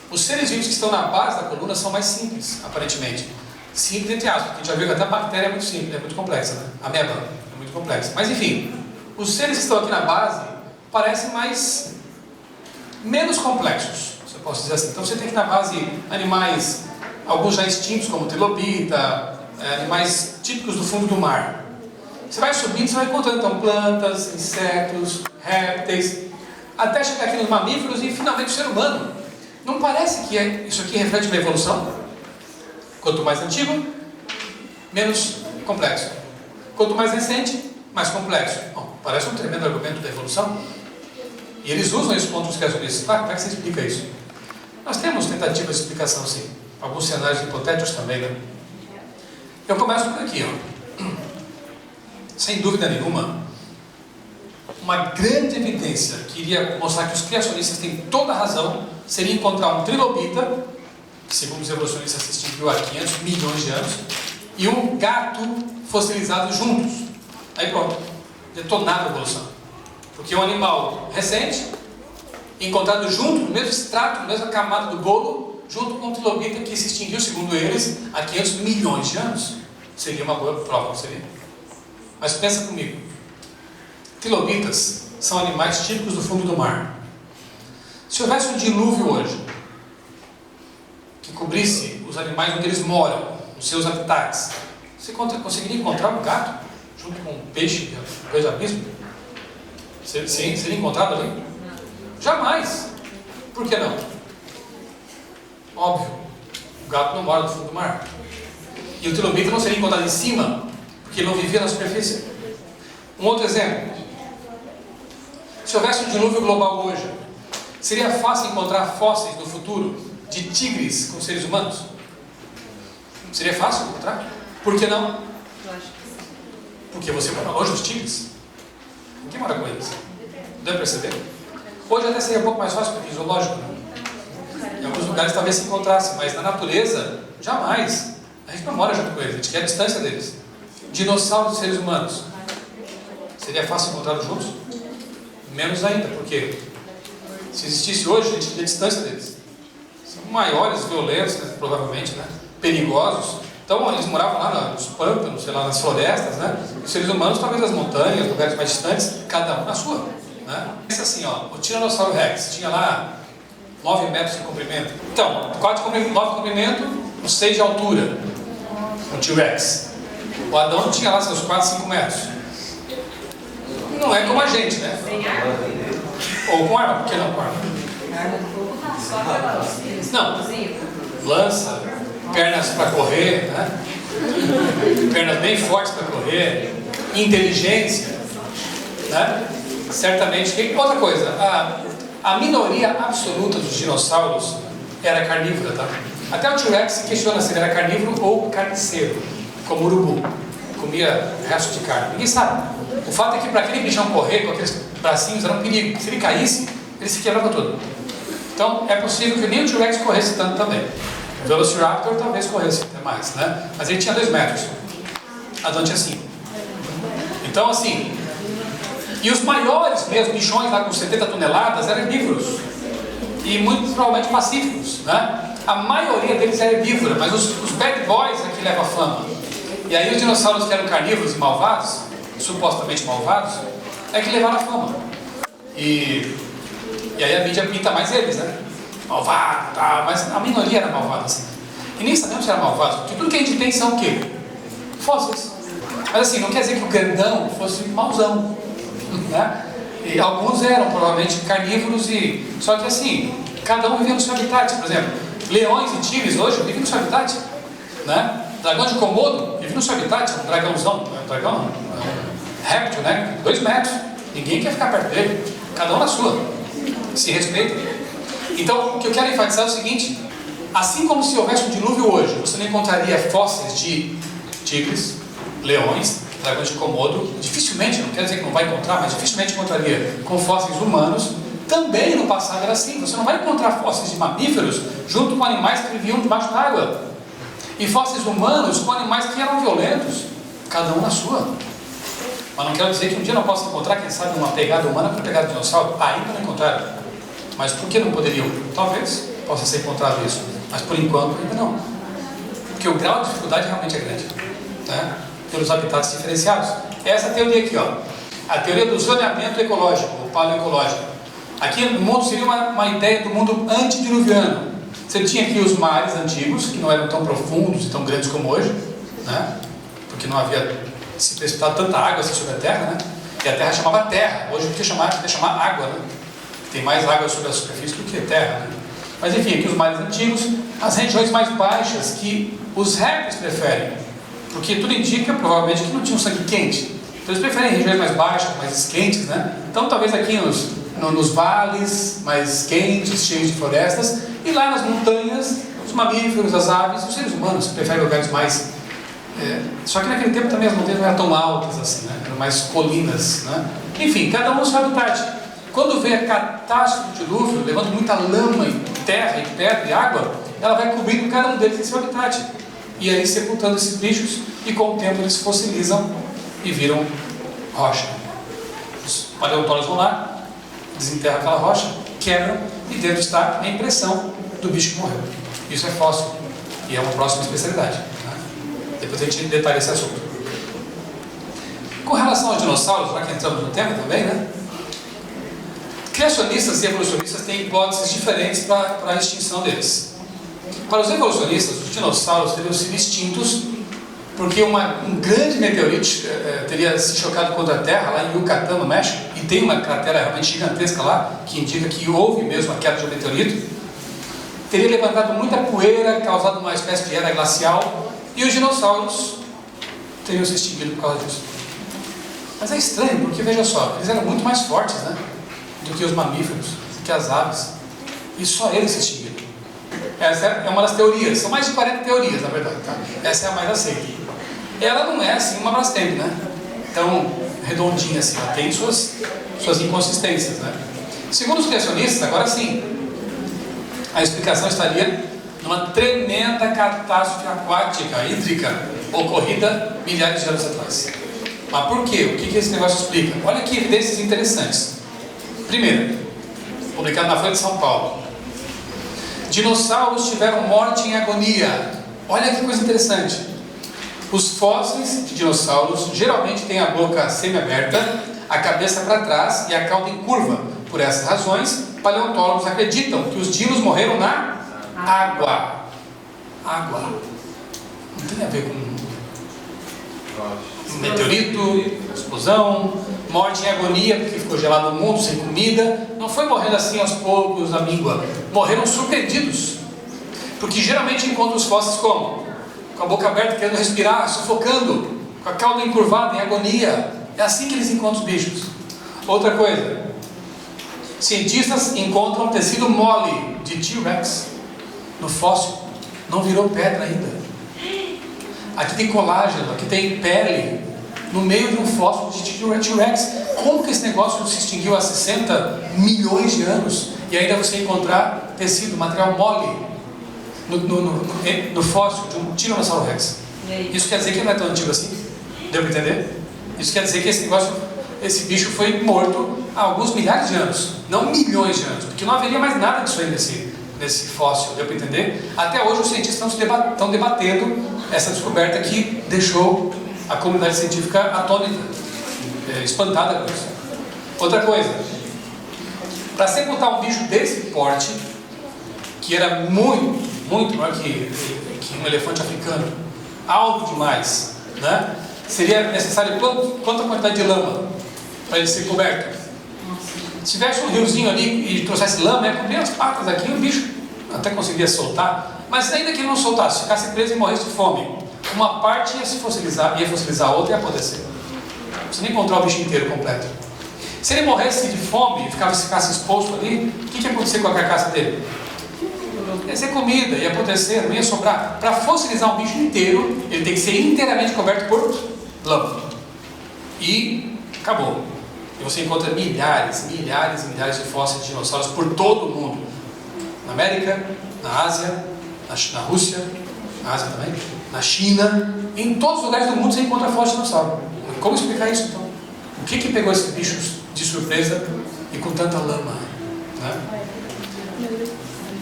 os seres vivos que estão na base da coluna são mais simples, aparentemente. Simples entre aspas, porque a gente já viu que até a bactéria é muito simples, é muito complexa, né? A ameba é muito complexa. Mas enfim, os seres que estão aqui na base parecem menos complexos, se eu posso dizer assim. Então você tem aqui na base animais, alguns já extintos, como trilobita, animais típicos do fundo do mar. Você vai subindo, você vai encontrando então plantas, insetos, répteis, até chegar aqui nos mamíferos e finalmente o ser humano. Não parece que isso aqui reflete uma evolução? Quanto mais antigo, menos complexo. Quanto mais recente, mais complexo. Bom, parece um tremendo argumento da evolução. E eles usam isso contra os criacionistas. Claro, como é que você explica isso? Nós temos tentativas de explicação, sim. Alguns cenários hipotéticos também, né? Eu começo por aqui, ó. Sem dúvida nenhuma, uma grande evidência que iria mostrar que os criacionistas têm toda a razão seria encontrar um trilobita, que segundo os evolucionistas se extinguiu há 500 milhões de anos, e um gato fossilizado juntos. Aí pronto, detonada a evolução. Porque é um animal recente, encontrado junto, no mesmo extrato, na mesma camada do bolo, junto com um trilobita que se extinguiu, segundo eles, há 500 milhões de anos. Seria uma boa prova, não seria? Mas pensa comigo. Trilobitas são animais típicos do fundo do mar. Se houvesse um dilúvio hoje, que cobrisse os animais onde eles moram, nos seus habitats, você conseguiria encontrar um gato junto com um peixe depois do abismo? Seria encontrado ali? Jamais. Por que não? Óbvio, o gato não mora no fundo do mar. E o trilobita não seria encontrado em cima, porque ele não vivia na superfície. Um outro exemplo. Se houvesse um dilúvio global hoje, seria fácil encontrar fósseis no futuro de tigres com seres humanos? Seria fácil encontrar? Por que não? Eu acho que sim. Porque você mora hoje os tigres. Quem mora com eles? Deu para perceber? Hoje até seria um pouco mais fácil porque é zoológico, né? Em alguns lugares talvez se encontrasse, mas na natureza, jamais. A gente não mora junto com eles, a gente quer a distância deles. Dinossauros e seres humanos. Seria fácil encontrá-los juntos? Menos ainda, porque se existisse hoje, a gente queria a distância deles. São maiores, violentos, né? Provavelmente, né? Perigosos. Então eles moravam lá nos pântanos, sei lá, nas florestas, né? E os seres humanos talvez nas montanhas, lugares mais distantes, cada um na sua, né? Pensa assim, ó, o Tiranossauro Rex tinha lá 9 metros de comprimento. Então, 4 de comprimento, 9 de comprimento, 6 de altura. O T-Rex. O Adão tinha lá seus 4, 5 metros. Não é como a gente, né? Sem arma? Ou com arma, por que não com arma? Arma de fogo não, só para Não. Lança, pernas para correr, né? Pernas bem fortes para correr, inteligência, né? Certamente. Outra coisa, a minoria absoluta dos dinossauros era carnívora, tá? Até o T-Rex se questiona se ele era carnívoro ou carniceiro, como o urubu, comia resto de carne. Ninguém sabe. O fato é que para aquele bichão correr com aqueles bracinhos era um perigo. Se ele caísse, ele se quebrava todo. Então é possível que nem o T-Rex corresse tanto também. O Velociraptor talvez corresse até mais, né? Mas ele tinha 2 metros. Adão tinha 5. Então assim, e os maiores mesmo, bichões lá com 70 toneladas, eram herbívoros. E muito provavelmente pacíficos, né? A maioria deles era herbívora, mas os bad boys é que levam a fama. E aí os dinossauros que eram carnívoros e malvados, supostamente malvados, é que levaram a fama. E aí a mídia pinta mais eles, né? Malvado, tá, mas a minoria era malvada assim. E nem sabemos se era malvado, porque tudo que a gente tem são o quê? Fósseis. Mas assim, não quer dizer que o grandão fosse mauzão, né? E alguns eram provavelmente carnívoros e... Só que assim, cada um vivia no seu habitat. Por exemplo, leões e tigres hoje vivem no seu habitat, né? Dragão de Komodo vive no seu habitat, é um dragãozão, é um dragão, é um réptil, né? 2 metros. Ninguém quer ficar perto dele, cada um na sua. se respeitam. Então, o que eu quero enfatizar é o seguinte: assim como se houvesse um dilúvio hoje, você não encontraria fósseis de tigres, leões, dragões de Komodo, dificilmente, não quer dizer que não vai encontrar, mas dificilmente encontraria com fósseis humanos. Também no passado era assim, você não vai encontrar fósseis de mamíferos junto com animais que viviam debaixo d'água, e fósseis humanos com animais que eram violentos, cada um na sua. Mas não quero dizer que um dia não possa encontrar, quem sabe, uma pegada humana com pegada de dinossauro. Ainda não encontraram. Mas por que não poderiam? Talvez possa ser encontrado isso, mas por enquanto ainda não, porque o grau de dificuldade realmente é grande, né? Pelos habitats diferenciados. Essa teoria aqui, ó, a teoria do zoneamento ecológico, ou paleoecológico. Aqui no mundo seria uma ideia do mundo antediluviano. Você tinha aqui os mares antigos, que não eram tão profundos e tão grandes como hoje, né? Porque não havia se precipitado tanta água assim sobre a Terra, né? E a Terra chamava Terra. Hoje podia chamar água, né? Tem mais água sobre a superfície do que terra, né? Mas enfim, aqui os mares antigos, as regiões mais baixas que os répteis preferem, porque tudo indica provavelmente que não tinham sangue quente, então eles preferem regiões mais baixas, mais quentes, né? Então talvez aqui nos vales mais quentes, cheios de florestas, e lá nas montanhas, os mamíferos, as aves, os seres humanos que preferem lugares mais... só que naquele tempo também as montanhas não eram tão altas assim, né? Eram mais colinas, né? Enfim, cada um no seu habitat. Quando vem a catástrofe do dilúvio, levando muita lama e terra e pedra e água, ela vai cobrindo cada um deles em seu habitat, e aí sepultando esses bichos, e com o tempo eles fossilizam e viram rocha. Os paleontólogos vão lá, desenterram aquela rocha, quebram, e dentro está a impressão do bicho que morreu. Isso é fóssil, e é uma próxima especialidade, né? Depois a gente detalha esse assunto. Com relação aos dinossauros, já que entramos no tema também, né? Criacionistas e evolucionistas têm hipóteses diferentes para a extinção deles. Para os evolucionistas, os dinossauros teriam sido extintos porque um grande meteorito teria se chocado contra a Terra, lá em Yucatán, no México, e tem uma cratera realmente gigantesca lá, que indica que houve mesmo a queda de um meteorito. Teria levantado muita poeira, causado uma espécie de era glacial, e os dinossauros teriam se extinguido por causa disso. Mas é estranho, porque veja só, eles eram muito mais fortes, né, do que os mamíferos, do que as aves, e só eles se extinguiram. Essa é uma das teorias, são mais de 40 teorias na verdade, tá? Essa é a mais aceita. Ela não é assim uma Brastemp, né? Tão redondinha assim, ela tem suas inconsistências, né? Segundo os criacionistas, agora sim, a explicação estaria numa tremenda catástrofe aquática, hídrica, ocorrida milhares de anos atrás. Mas por quê? O que esse negócio explica? Olha que evidências interessantes. Primeiro, publicado na Folha de São Paulo: dinossauros tiveram morte em agonia. Olha que coisa interessante. Os fósseis de dinossauros geralmente têm a boca semi-aberta, a cabeça para trás e a cauda em curva. Por essas razões, paleontólogos acreditam que os dinos morreram na água. Água. Não tem a ver com meteorito, explosão, morte em agonia porque ficou gelado no mundo, sem comida. Não foi morrendo assim aos poucos, na míngua. Morreram surpreendidos, porque geralmente encontram os fósseis como? Com a boca aberta, querendo respirar, sufocando, com a cauda encurvada, em agonia. É assim que eles encontram os bichos. Outra coisa, cientistas encontram tecido mole de T-Rex no fóssil, não virou pedra ainda. Aqui tem colágeno, aqui tem pele, no meio de um fóssil de T-Rex. Como que esse negócio se extinguiu há 60 milhões de anos e ainda você encontrar tecido, material mole no fóssil de um Tiranossauro Rex? Isso quer dizer que ele não é tão antigo assim? Deu para entender? Isso quer dizer que esse bicho foi morto há alguns milhares de anos, não milhões de anos, porque não haveria mais nada disso aí nesse fóssil. Deu para entender? Até hoje os cientistas estão debatendo essa descoberta que deixou a comunidade científica atônita, espantada com isso. Outra coisa, para sepultar um bicho desse porte, que era muito maior que um elefante africano, alto demais, né? Seria necessário quanta quantidade de lama para ele ser coberto? Se tivesse um riozinho ali e trouxesse lama, ia cobrir as patas aqui, o bicho até conseguiria soltar, mas ainda que ele não soltasse, ficasse preso e morresse de fome, uma parte ia se fossilizar, ia fossilizar a outra e ia apodrecer. Você nem encontrar o bicho inteiro completo. Se ele morresse de fome e ficasse exposto ali, o que ia acontecer com a carcaça dele? Ia ser comida, ia apodrecer, não ia sobrar. Para fossilizar um bicho inteiro, ele tem que ser inteiramente coberto por lama. E acabou. E você encontra milhares de fósseis de dinossauros por todo o mundo. Na América, na Ásia, na Rússia, na Ásia também, na China, em todos os lugares do mundo você encontra fósseis de dinossauro. Como explicar isso então? O que pegou esses bichos de surpresa e com tanta lama? Né?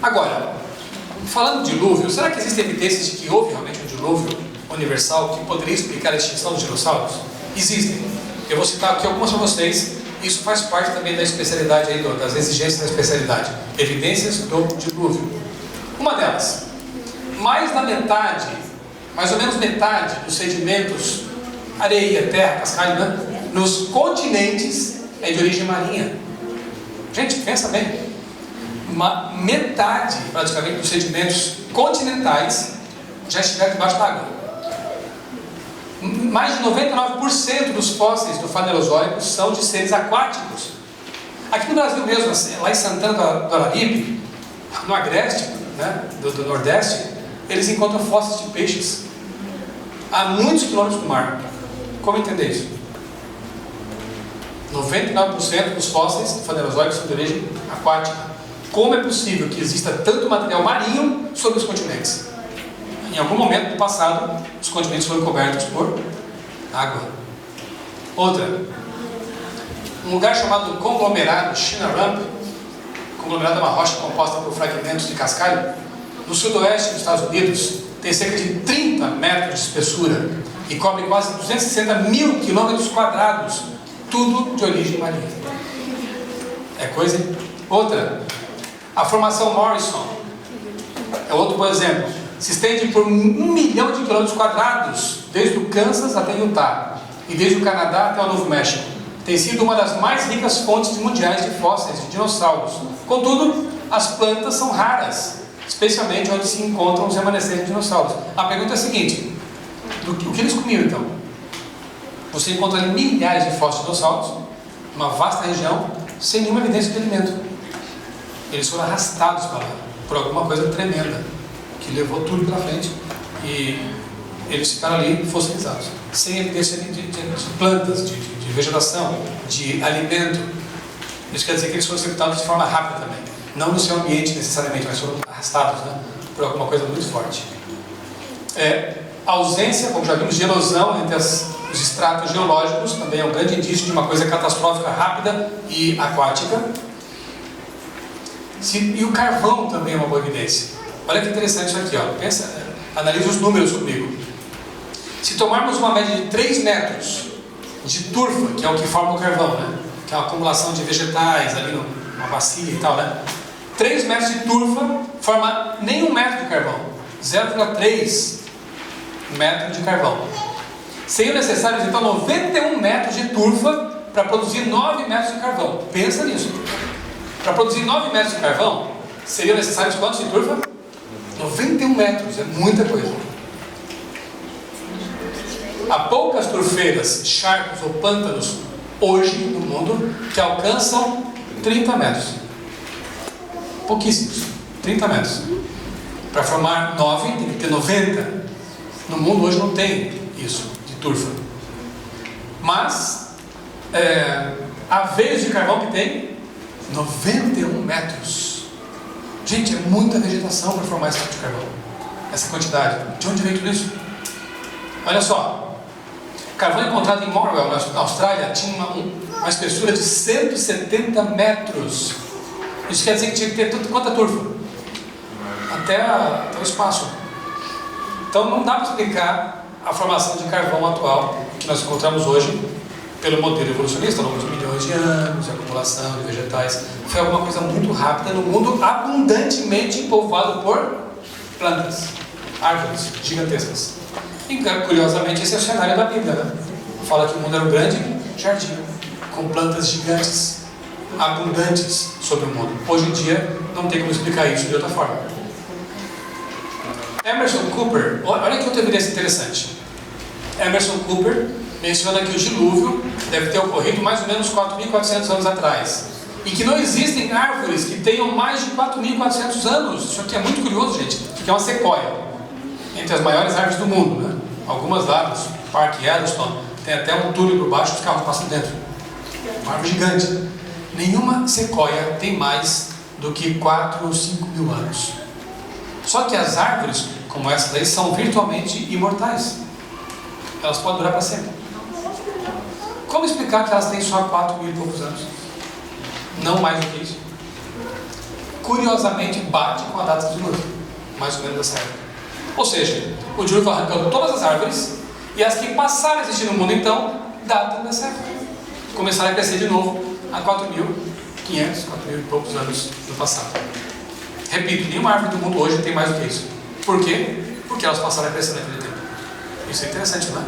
Agora, falando de dilúvio, será que existem evidências de que houve realmente um dilúvio universal que poderia explicar a extinção dos dinossauros? Existem. Eu vou citar aqui algumas para vocês. Isso faz parte também da especialidade aí, das exigências da especialidade. Evidências do dilúvio. Uma delas, mais ou menos metade dos sedimentos, areia, terra, cascalho, né, nos continentes é de origem marinha. Gente, pensa bem. Metade, praticamente, dos sedimentos continentais já estiveram debaixo d'água. Mais de 99% dos fósseis do Fanerozoico são de seres aquáticos. Aqui no Brasil mesmo, lá em Santana do Araripe, no agreste, né, do Nordeste, eles encontram fósseis de peixes a muitos quilômetros do mar. Como entender isso? 99% dos fósseis do Fanerozoico são de origem aquática. Como é possível que exista tanto material marinho sobre os continentes? Em algum momento do passado, os continentes foram cobertos por água. Outra, um lugar chamado conglomerado Chinarump. Conglomerado é uma rocha composta por fragmentos de cascalho. No sudoeste dos Estados Unidos, tem cerca de 30 metros de espessura e cobre quase 260 mil quilômetros quadrados. Tudo de origem marinha. É coisa, hein? Outra, a formação Morrison é outro bom exemplo. Se estende por 1 milhão de quilômetros quadrados, desde o Kansas até Utah, e desde o Canadá até o Novo México. Tem sido uma das mais ricas fontes mundiais de fósseis de dinossauros. Contudo, as plantas são raras, especialmente onde se encontram os remanescentes de dinossauros. A pergunta é a seguinte: o que eles comiam então? Você encontra ali milhares de fósseis de dinossauros, uma vasta região, sem nenhuma evidência de alimento. Eles foram arrastados para lá, por alguma coisa tremenda, que levou tudo para frente, e eles ficaram ali fossilizados, sem evidência de plantas, de vegetação, de alimento. Isso quer dizer que eles foram sepultados de forma rápida também, não no seu ambiente necessariamente, mas foram arrastados, né, por alguma coisa muito forte. A ausência, como já vimos, de erosão entre os estratos geológicos também é um grande indício de uma coisa catastrófica, rápida e aquática. E o carvão também é uma boa evidência. Olha que interessante isso aqui, ó. Analisa os números comigo. Se tomarmos uma média de 3 metros de turfa, que é o que forma o carvão, né, que é uma acumulação de vegetais ali numa bacia e tal, né, 3 metros de turfa forma nem 1 metro de carvão, 0,3 metro de carvão. Seriam necessários então 91 metros de turfa para produzir 9 metros de carvão. Pensa nisso. Para produzir 9 metros de carvão, seriam necessários quantos de turfa? 91 metros, é muita coisa. Há poucas turfeiras, charcos ou pântanos hoje no mundo que alcançam 30 metros. Pouquíssimos, 30 metros. Para formar 9 tem que ter 90. No mundo hoje não tem isso, de turfa. Mas há veios de carvão que tem 91 metros. Gente, é muita vegetação para formar esse tipo de carvão. Essa quantidade. De onde veio tudo isso? Olha só. Carvão encontrado em Morwell, na Austrália, tinha uma espessura de 170 metros. Isso quer dizer que tinha que ter quanta turfa? Até o espaço. Então não dá para explicar a formação de carvão atual que nós encontramos hoje pelo modelo evolucionista, ao longo de milhões de anos, de acumulação de vegetais. Foi alguma coisa muito rápida no mundo abundantemente povoado por plantas, árvores gigantescas. E curiosamente esse é o cenário da Bíblia, né? Fala que o mundo era um grande jardim, com plantas gigantes, abundantes sobre o mundo. Hoje em dia não tem como explicar isso de outra forma. Emerson Cooper, olha que outra evidência interessante. Emerson Cooper menciona que o dilúvio deve ter ocorrido mais ou menos 4.400 anos atrás. E que não existem árvores que tenham mais de 4.400 anos. Isso aqui é muito curioso, gente. Isso aqui é uma sequoia, entre as maiores árvores do mundo, né? Algumas lá no Parque Yellowstone tem até um túnel por baixo, os carros passam dentro. Uma árvore gigante. Nenhuma sequoia tem mais do que 4 ou 5 mil anos. Só que as árvores, como essa daí, são virtualmente imortais. Elas podem durar para sempre. Como explicar que elas têm só 4 mil e poucos anos? Não mais do que isso. Curiosamente bate com a data do dilúvio, mais ou menos dessa época. Ou seja, o dilúvio arrancou todas as árvores, e as que passaram a existir no mundo então, datam dessa época. Começaram a crescer de novo há 4.500, 4 mil e poucos anos no passado. Repito, nenhuma árvore do mundo hoje tem mais do que isso. Por quê? Porque elas passaram a crescer naquele tempo. Isso é interessante, não é?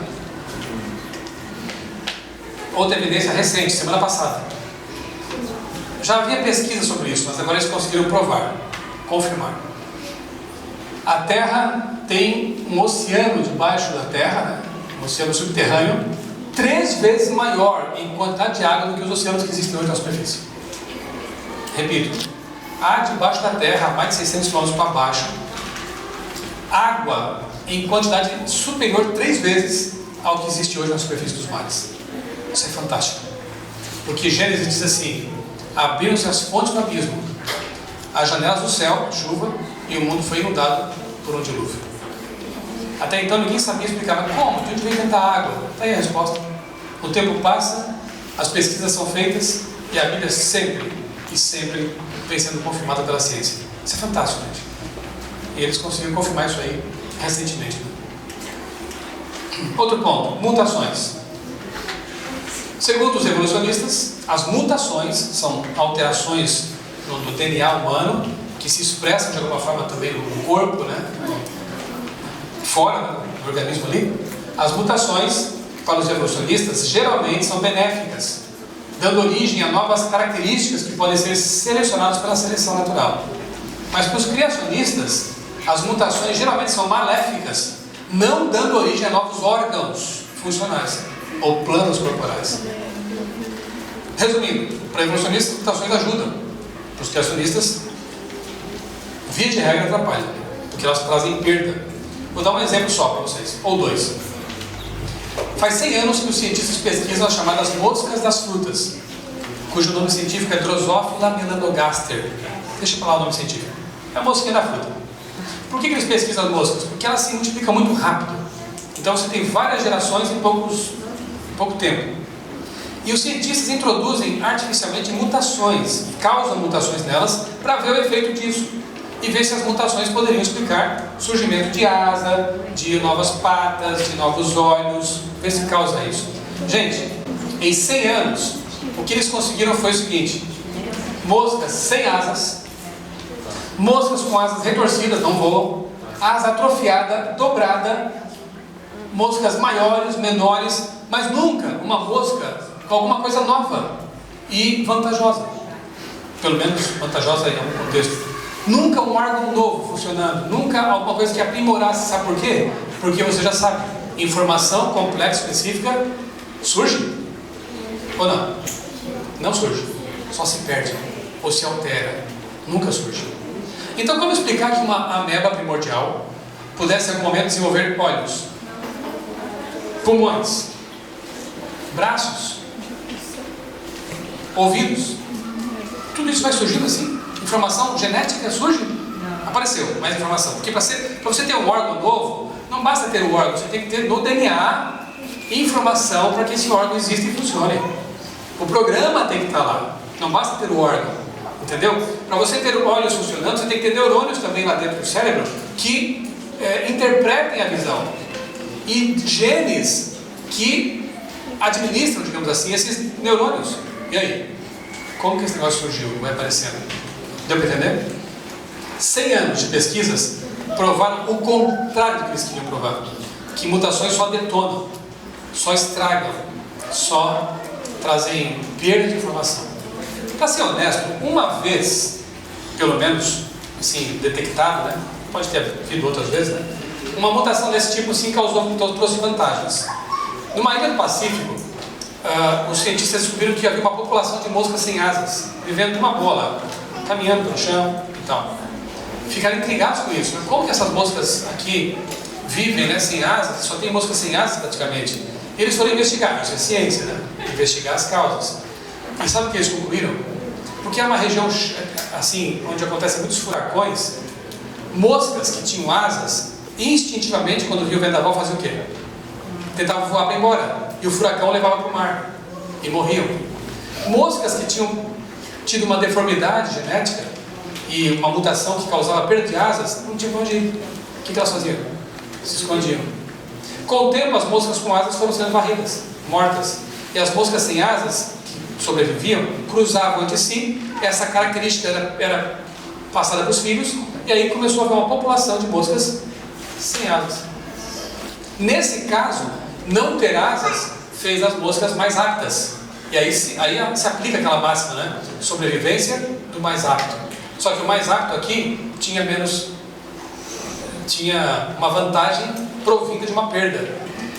Outra evidência recente, semana passada. Já havia pesquisa sobre isso, mas agora eles conseguiram provar, confirmar. A Terra tem um oceano debaixo da Terra, né? Um oceano subterrâneo, 3 vezes maior em quantidade de água do que os oceanos que existem hoje na superfície. Repito, há debaixo da Terra, mais de 600 km para baixo, água em quantidade superior 3 vezes ao que existe hoje na superfície dos mares. Isso é fantástico. Porque Gênesis diz assim: abriram-se as fontes do abismo, as janelas do céu, chuva, e o mundo foi inundado por um dilúvio. Até então ninguém sabia explicar, mas como? De onde veio tanta água? Está aí a resposta. O tempo passa, as pesquisas são feitas, e a Bíblia sempre e sempre vem sendo confirmada pela ciência. Isso é fantástico, gente. E eles conseguiram confirmar isso aí recentemente. Outro ponto, mutações. Segundo os evolucionistas, as mutações são alterações no DNA humano que se expressam de alguma forma também no corpo, né? Fora do organismo ali. As mutações, para os evolucionistas, geralmente são benéficas, dando origem a novas características que podem ser selecionadas pela seleção natural. Mas para os criacionistas, as mutações geralmente são maléficas, não dando origem a novos órgãos funcionais ou planos corporais. Resumindo, para evolucionistas, as mutações ajudam. Para os criacionistas, via de regra, atrapalham, porque elas trazem perda. Vou dar um exemplo só para vocês, ou 2. Faz 100 anos que os cientistas pesquisam as chamadas moscas das frutas, cujo nome científico é Drosophila melanogaster. Deixa eu falar o nome científico. É a mosquinha da fruta. Por que eles pesquisam as moscas? Porque elas se multiplicam muito rápido. Então você tem várias gerações em pouco tempo. E os cientistas introduzem artificialmente mutações, causam mutações nelas, para ver o efeito disso. E ver se as mutações poderiam explicar o surgimento de asa, de novas patas, de novos olhos, ver se causa isso. Gente, em 100 anos, o que eles conseguiram foi o seguinte: moscas sem asas, moscas com asas retorcidas, não voam, asa atrofiada, dobrada, moscas maiores, menores, mas nunca uma mosca com alguma coisa nova e vantajosa. Pelo menos vantajosa em algum contexto. Nunca um órgão novo funcionando, nunca alguma coisa que aprimorasse. Sabe por quê? Porque você já sabe, informação complexa, específica, surge ou não? Não surge, só se perde ou se altera, nunca surge. Então, como explicar que uma ameba primordial pudesse em algum momento desenvolver olhos, pulmões, braços, ouvidos? Tudo isso vai surgindo assim? Informação genética surge? Apareceu mais informação. Porque para você ter um órgão novo, não basta ter o órgão, você tem que ter no DNA informação para que esse órgão exista e funcione. O programa tem que estar lá, não basta ter o órgão, entendeu? Para você ter olhos funcionando, você tem que ter neurônios também lá dentro do cérebro que interpretem a visão, e genes que administram, digamos assim, esses neurônios. E aí? Como que esse negócio surgiu? Vai aparecendo. Deu para entender? 100 anos de pesquisas provaram o contrário do que eles queriam provar. Que mutações só detonam, só estragam, só trazem perda de informação. Para ser honesto, uma vez, pelo menos, assim, detectado, né? Pode ter havido outras vezes, né? Uma mutação desse tipo, sim, trouxe vantagens. Numa ilha do Pacífico, os cientistas descobriram que havia uma população de moscas sem asas, vivendo numa bola, caminhando no chão e tal. Ficaram intrigados com isso. Como que essas moscas aqui vivem, né, sem asas? Só tem moscas sem asas praticamente. E eles foram investigar, isso é ciência, né? Investigar as causas. E sabe o que eles concluíram? Porque é uma região assim, onde acontecem muitos furacões, moscas que tinham asas, instintivamente, quando via o vendaval, faziam o quê? Tentavam voar para embora. E o furacão levava para o mar. E morriam. Moscas que tinham tido uma deformidade genética e uma mutação que causava perda de asas, não tinham para onde ir. O que elas faziam? Se escondiam. Com o tempo, as moscas com asas foram sendo varridas, mortas. E as moscas sem asas, que sobreviviam, cruzavam entre si. Essa característica era passada para os filhos. E aí começou a haver uma população de moscas sem asas. Nesse caso, não ter asas fez as moscas mais aptas. E aí se aplica aquela máxima, né? Sobrevivência do mais apto. Só que o mais apto aqui tinha uma vantagem provinda de uma perda.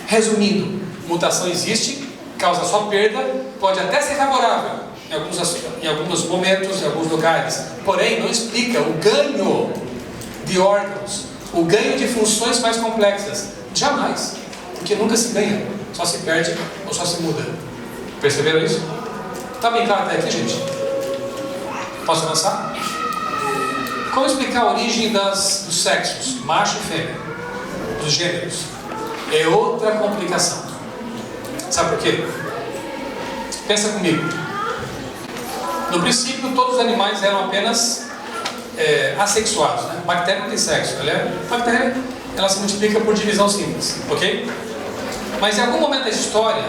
Resumindo, mutação existe, causa só perda, pode até ser favorável em alguns momentos, em alguns lugares. Porém, não explica o ganho de órgãos, o ganho de funções mais complexas. Jamais. Porque nunca se ganha. Só se perde ou só se muda. Perceberam isso? Está bem claro até aqui, gente? Posso avançar? Como explicar a origem dos sexos, macho e fêmea, dos gêneros? É outra complicação. Sabe por quê? Pensa comigo. No princípio, todos os animais eram apenas assexuados, né? Bactéria não tem sexo. Bactéria, ela se multiplica por divisão simples, ok? Mas em algum momento da história,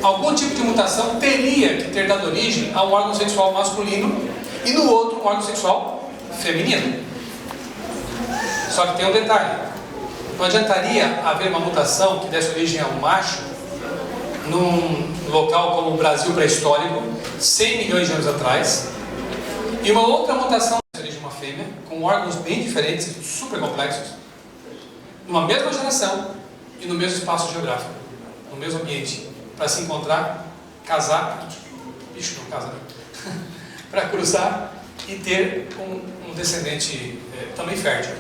algum tipo de mutação teria que ter dado origem a um órgão sexual masculino e no outro um órgão sexual feminino. Só que tem um detalhe: não adiantaria haver uma mutação que desse origem a um macho num local como o Brasil pré-histórico, 100 milhões de anos atrás, e uma outra mutação que desse origem a uma fêmea, com órgãos bem diferentes, super complexos, numa mesma geração e no mesmo espaço geográfico, no mesmo ambiente, para se encontrar, casar, bicho não casa, né? Para cruzar e ter um descendente também fértil.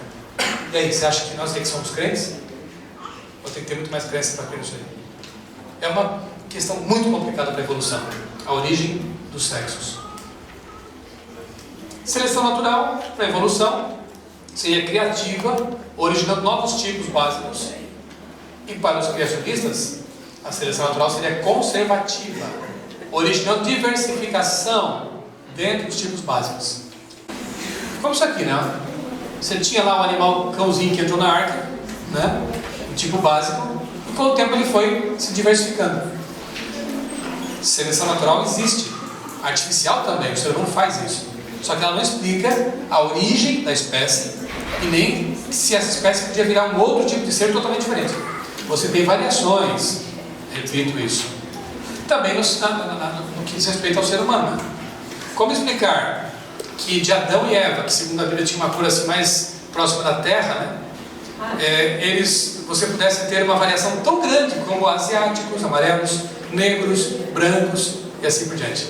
E aí, você acha que nós que somos crentes? Ou tem que ter muito mais crença para crer nisso aí? É uma questão muito complicada para a evolução, a origem dos sexos. Seleção natural para a evolução seria criativa, originando novos tipos básicos. E para os criacionistas, a seleção natural seria conservativa, originando diversificação dentro dos tipos básicos. Como isso aqui, né? Você tinha lá um animal, cãozinho que entrou na arca, né? Um tipo básico, e com o tempo ele foi se diversificando. Seleção natural existe, artificial também, o ser humano faz isso. Só que ela não explica a origem da espécie e nem se essa espécie podia virar um outro tipo de ser totalmente diferente. Você tem variações, repito isso. Também no que diz respeito ao ser humano, né? Como explicar que de Adão e Eva, que segundo a Bíblia tinha uma cor assim mais próxima da terra, né? Você pudesse ter uma variação tão grande como asiáticos, amarelos, negros, brancos e assim por diante,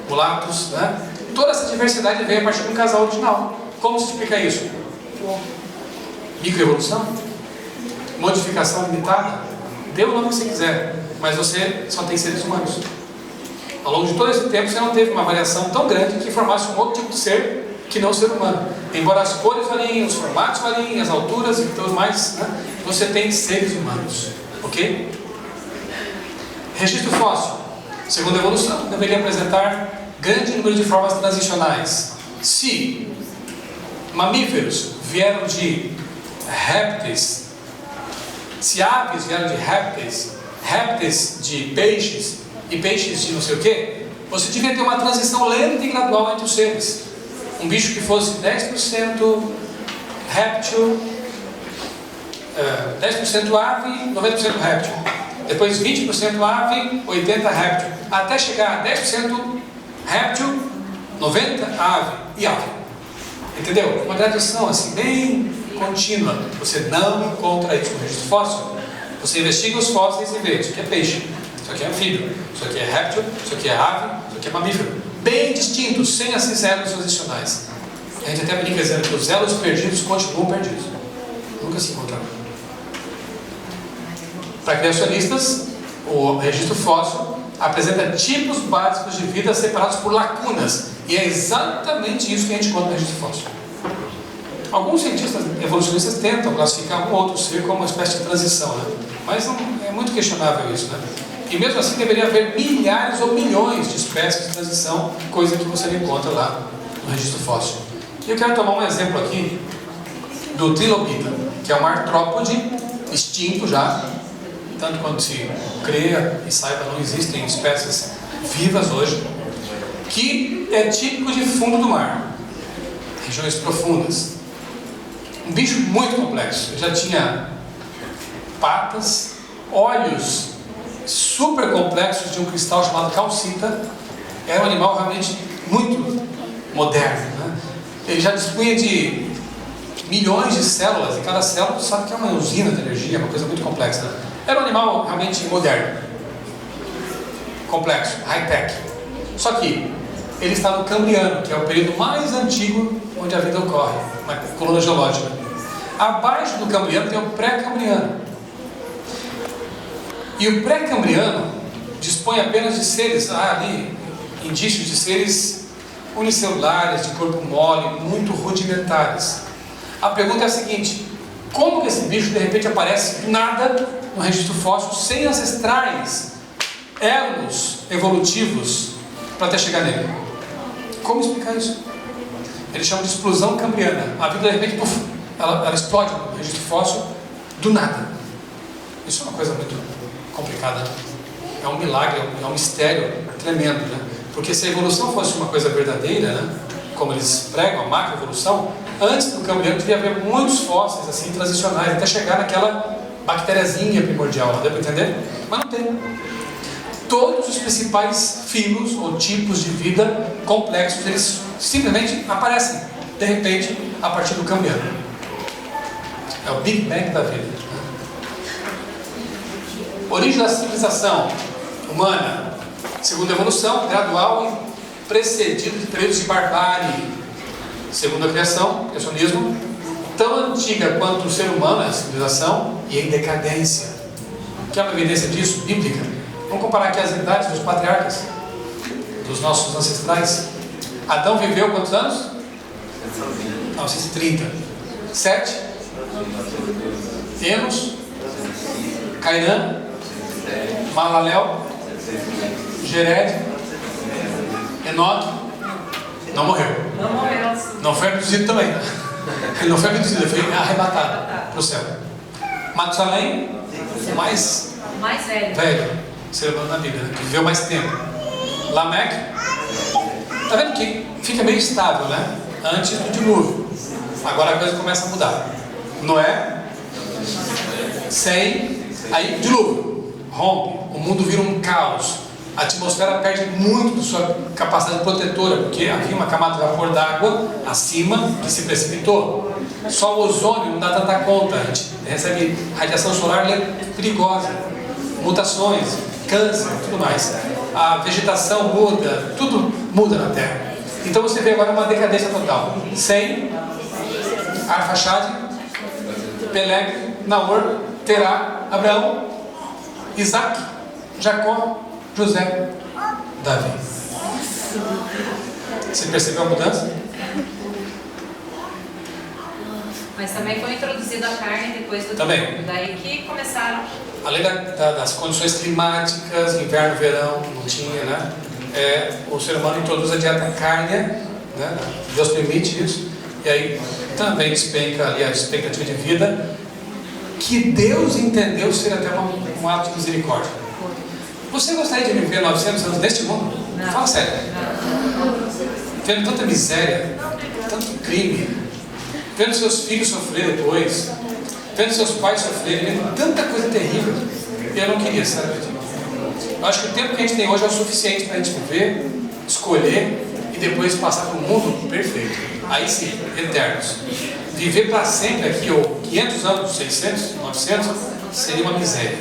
mulatos, né? Toda essa diversidade veio a partir de um casal original. Como se explica isso? Microevolução? Modificação limitada? Dê o nome que você quiser, mas você só tem seres humanos. Ao longo de todo esse tempo, você não teve uma variação tão grande que formasse um outro tipo de ser que não o ser humano. Embora as cores variem, os formatos variem, as alturas e tudo mais, né? Você tem seres humanos, ok? Registro fóssil, segundo a evolução, deveria apresentar grande número de formas transicionais. Se mamíferos vieram de répteis, se aves vieram de répteis, répteis de peixes e peixes de não sei o que, você devia ter uma transição lenta e gradual entre os seres. Um bicho que fosse 10% réptil, 10% ave, 90% réptil. Depois 20% ave, 80% réptil. Até chegar a 10% réptil, 90% ave e ave. Entendeu? Uma graduação assim, bem contínua. Você não encontra isso no registro fóssil. Você investiga os fósseis e vê, isso aqui é peixe, isso aqui é anfíbio, isso aqui é réptil, isso aqui é ave, isso aqui é mamífero. Bem distintos, sem esses elos adicionais. A gente até brinca dizendo que os elos perdidos continuam perdidos. Nunca se encontraram. Para criacionistas, o registro fóssil apresenta tipos básicos de vida separados por lacunas. E é exatamente isso que a gente encontra no registro fóssil. Alguns cientistas evolucionistas tentam classificar um ou outro ser como uma espécie de transição, né? Mas não, é muito questionável isso, né? E mesmo assim deveria haver milhares ou milhões de espécies de transição, coisa que você não encontra lá no registro fóssil. E eu quero tomar um exemplo aqui do trilobita, que é uma artrópode extinto já, tanto quanto se creia e saiba, não existem espécies vivas hoje, que é típico de fundo do mar, regiões profundas. Um bicho muito complexo. Já tinha patas, olhos super complexos de um cristal chamado calcita. Era um animal realmente muito moderno, né? Ele já dispunha de milhões de células, e cada célula sabe que é uma usina de energia, uma coisa muito complexa, né? Era um animal realmente moderno, complexo, high-tech. Só que ele está no Cambriano, que é o período mais antigo onde a vida ocorre, na coluna geológica. Abaixo do Cambriano tem o pré-Cambriano. E o pré-Cambriano dispõe apenas de seres, ali, indícios de seres unicelulares, de corpo mole, muito rudimentares. A pergunta é a seguinte: como que esse bicho de repente aparece nada no registro fóssil, sem ancestrais, elos evolutivos, para até chegar nele? Como explicar isso? Eles chamam de explosão cambriana. A vida de repente, puf, ela explode no registro fóssil do nada. Isso é uma coisa muito complicada. É um milagre, é um mistério tremendo, né? Porque se a evolução fosse uma coisa verdadeira, né, como eles pregam, a macroevolução, antes do Cambriano devia haver muitos fósseis assim transicionais até chegar naquela bactériazinha primordial, deu para entender? Mas não tem. Todos os principais filos ou tipos de vida complexos, eles simplesmente aparecem de repente a partir do Cambriano. É o Big Bang da vida. Origem da civilização humana, segundo a evolução, gradual e precedido de períodos de barbárie. Segundo a criação, criacionismo, tão antiga quanto o ser humano, a civilização, e em decadência. Quer uma evidência disso? Bíblica. Vamos comparar aqui as idades dos patriarcas, dos nossos ancestrais. Adão viveu quantos anos? 930. 7. Enos. Cainã. Malalel. Jered. Enoque. Não morreu. Não morreu. Não foi abduzido também, né? Ele não foi abduzido, ele foi arrebatado para o céu. Matusalém, o mais velho ser humano na Bíblia, né? Que viveu mais tempo. Lameque, tá vendo que fica meio estável, né? Antes do dilúvio. Agora a coisa começa a mudar. Noé, Sem, aí dilúvio, rompe, o mundo vira um caos. A atmosfera perde muito de sua capacidade protetora, porque havia uma camada de vapor d'água acima que se precipitou. Só o ozônio não dá tanta conta, a gente recebe radiação solar perigosa, mutações, câncer, tudo mais. A vegetação muda, tudo muda na Terra. Então você vê agora uma decadência total. Sem, Arfaxade, Peleg, Naor, Terá, Abraão, Isaac, Jacó, José, Davi. Você percebeu a mudança? Mas também foi introduzida a carne depois do Também. Daí que começaram. Além das condições climáticas, inverno, verão, não tinha, né? O ser humano introduz a dieta cárnea, né? Deus permite isso, e aí também despenca ali a expectativa de vida, que Deus entendeu ser até um ato de misericórdia. Você gostaria de viver 900 anos neste mundo? Não. Fala sério. Vendo tanta miséria, tanto crime, vendo seus filhos sofrer depois, vendo seus pais sofrerem, vendo tanta coisa terrível, eu não queria, sabe? Eu acho que o tempo que a gente tem hoje é o suficiente para a gente viver, escolher e depois passar para um mundo perfeito. Aí sim, eternos. viver para sempre aqui, ou 500 anos, 600, 900, seria uma miséria.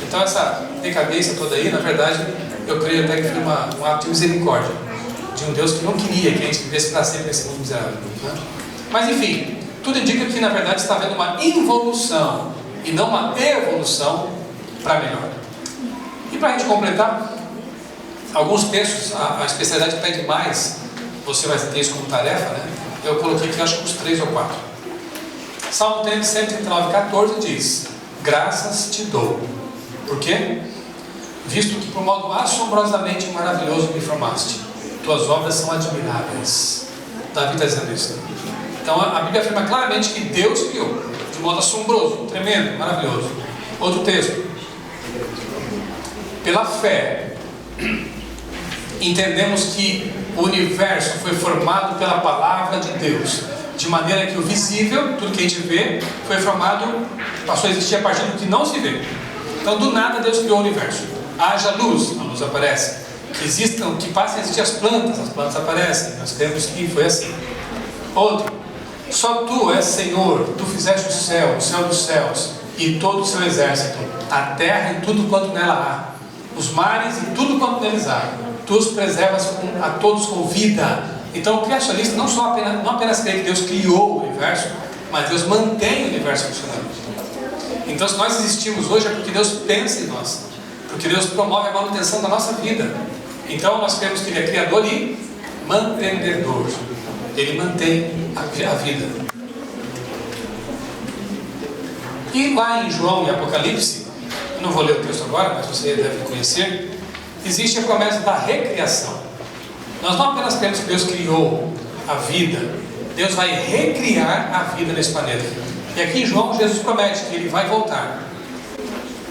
Então essa decadência toda aí, na verdade, eu creio até que foi um ato de misericórdia de um Deus que não queria que a gente vivesse para sempre nesse mundo miserável, né? Mas enfim, tudo indica que na verdade está havendo uma involução e não uma evolução para melhor. E para a gente completar, alguns textos, a especialidade pede mais, você vai ter isso como tarefa, né? Eu coloquei aqui, acho que uns 3 ou 4. Salmo 139, 14 diz: graças te dou. Por quê? Visto que por modo assombrosamente maravilhoso me formaste, tuas obras são admiráveis. Davi está dizendo isso. Então a Bíblia afirma claramente que Deus criou de modo assombroso, tremendo, maravilhoso. Outro texto: pela fé entendemos que o universo foi formado pela palavra de Deus, de maneira que o visível, tudo que a gente vê, foi formado, passou a existir a partir do que não se vê. Então do nada Deus criou o universo. Haja luz, a luz aparece. Que passem a existir as plantas aparecem. Nós cremos que foi assim. Outro: só tu és Senhor, tu fizeste o céu dos céus e todo o seu exército, a terra e tudo quanto nela há, os mares e tudo quanto neles há. Tu os preservas a todos com vida. Então o criacionista não apenas crê que Deus criou o universo, mas Deus mantém o universo funcionando. Então se nós existimos hoje é porque Deus pensa em nós, porque Deus promove a manutenção da nossa vida. Então nós cremos que Ele é criador e mantenedor. Ele mantém a vida. E lá em João e Apocalipse, eu não vou ler o texto agora, mas você deve conhecer, existe a promessa da recriação. Nós não apenas cremos que Deus criou a vida, Deus vai recriar a vida nesse planeta. E aqui em João, Jesus promete que Ele vai voltar,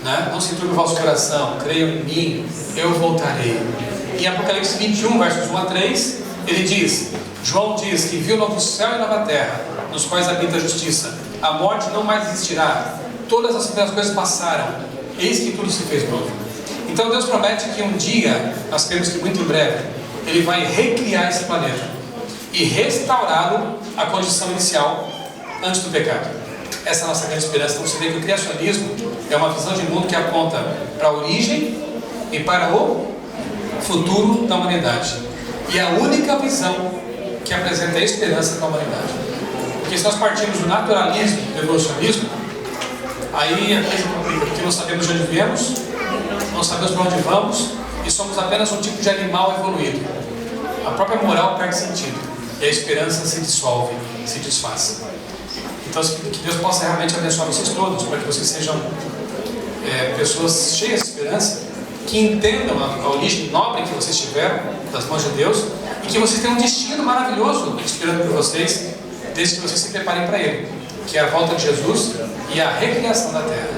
né? Não se turbe o vosso coração, creiam em mim, eu voltarei. Em Apocalipse 21, versos 1 a 3, ele diz, João diz que viu novo céu e nova terra, nos quais habita a justiça. A morte não mais existirá, todas as primeiras coisas passaram, eis que tudo se fez novo. Então Deus promete que um dia, nós cremos que muito em breve, Ele vai recriar esse planeta e restaurá-lo à condição inicial antes do pecado. Essa é a nossa grande esperança. Então você vê que o criacionismo é uma visão de mundo que aponta para a origem e para o futuro da humanidade. E é a única visão que apresenta a esperança para a humanidade. Porque se nós partimos do naturalismo, do evolucionismo, aí a coisa complica, porque não sabemos de onde viemos, não sabemos para onde vamos e somos apenas um tipo de animal evoluído. A própria moral perde sentido e a esperança se dissolve, se desfaz. Então que Deus possa realmente abençoar vocês todos, para que vocês sejam pessoas cheias de esperança, que entendam a origem nobre que vocês tiveram das mãos de Deus e que vocês tenham um destino maravilhoso esperando por vocês, desde que vocês se preparem para Ele, que é a volta de Jesus e a recriação da terra.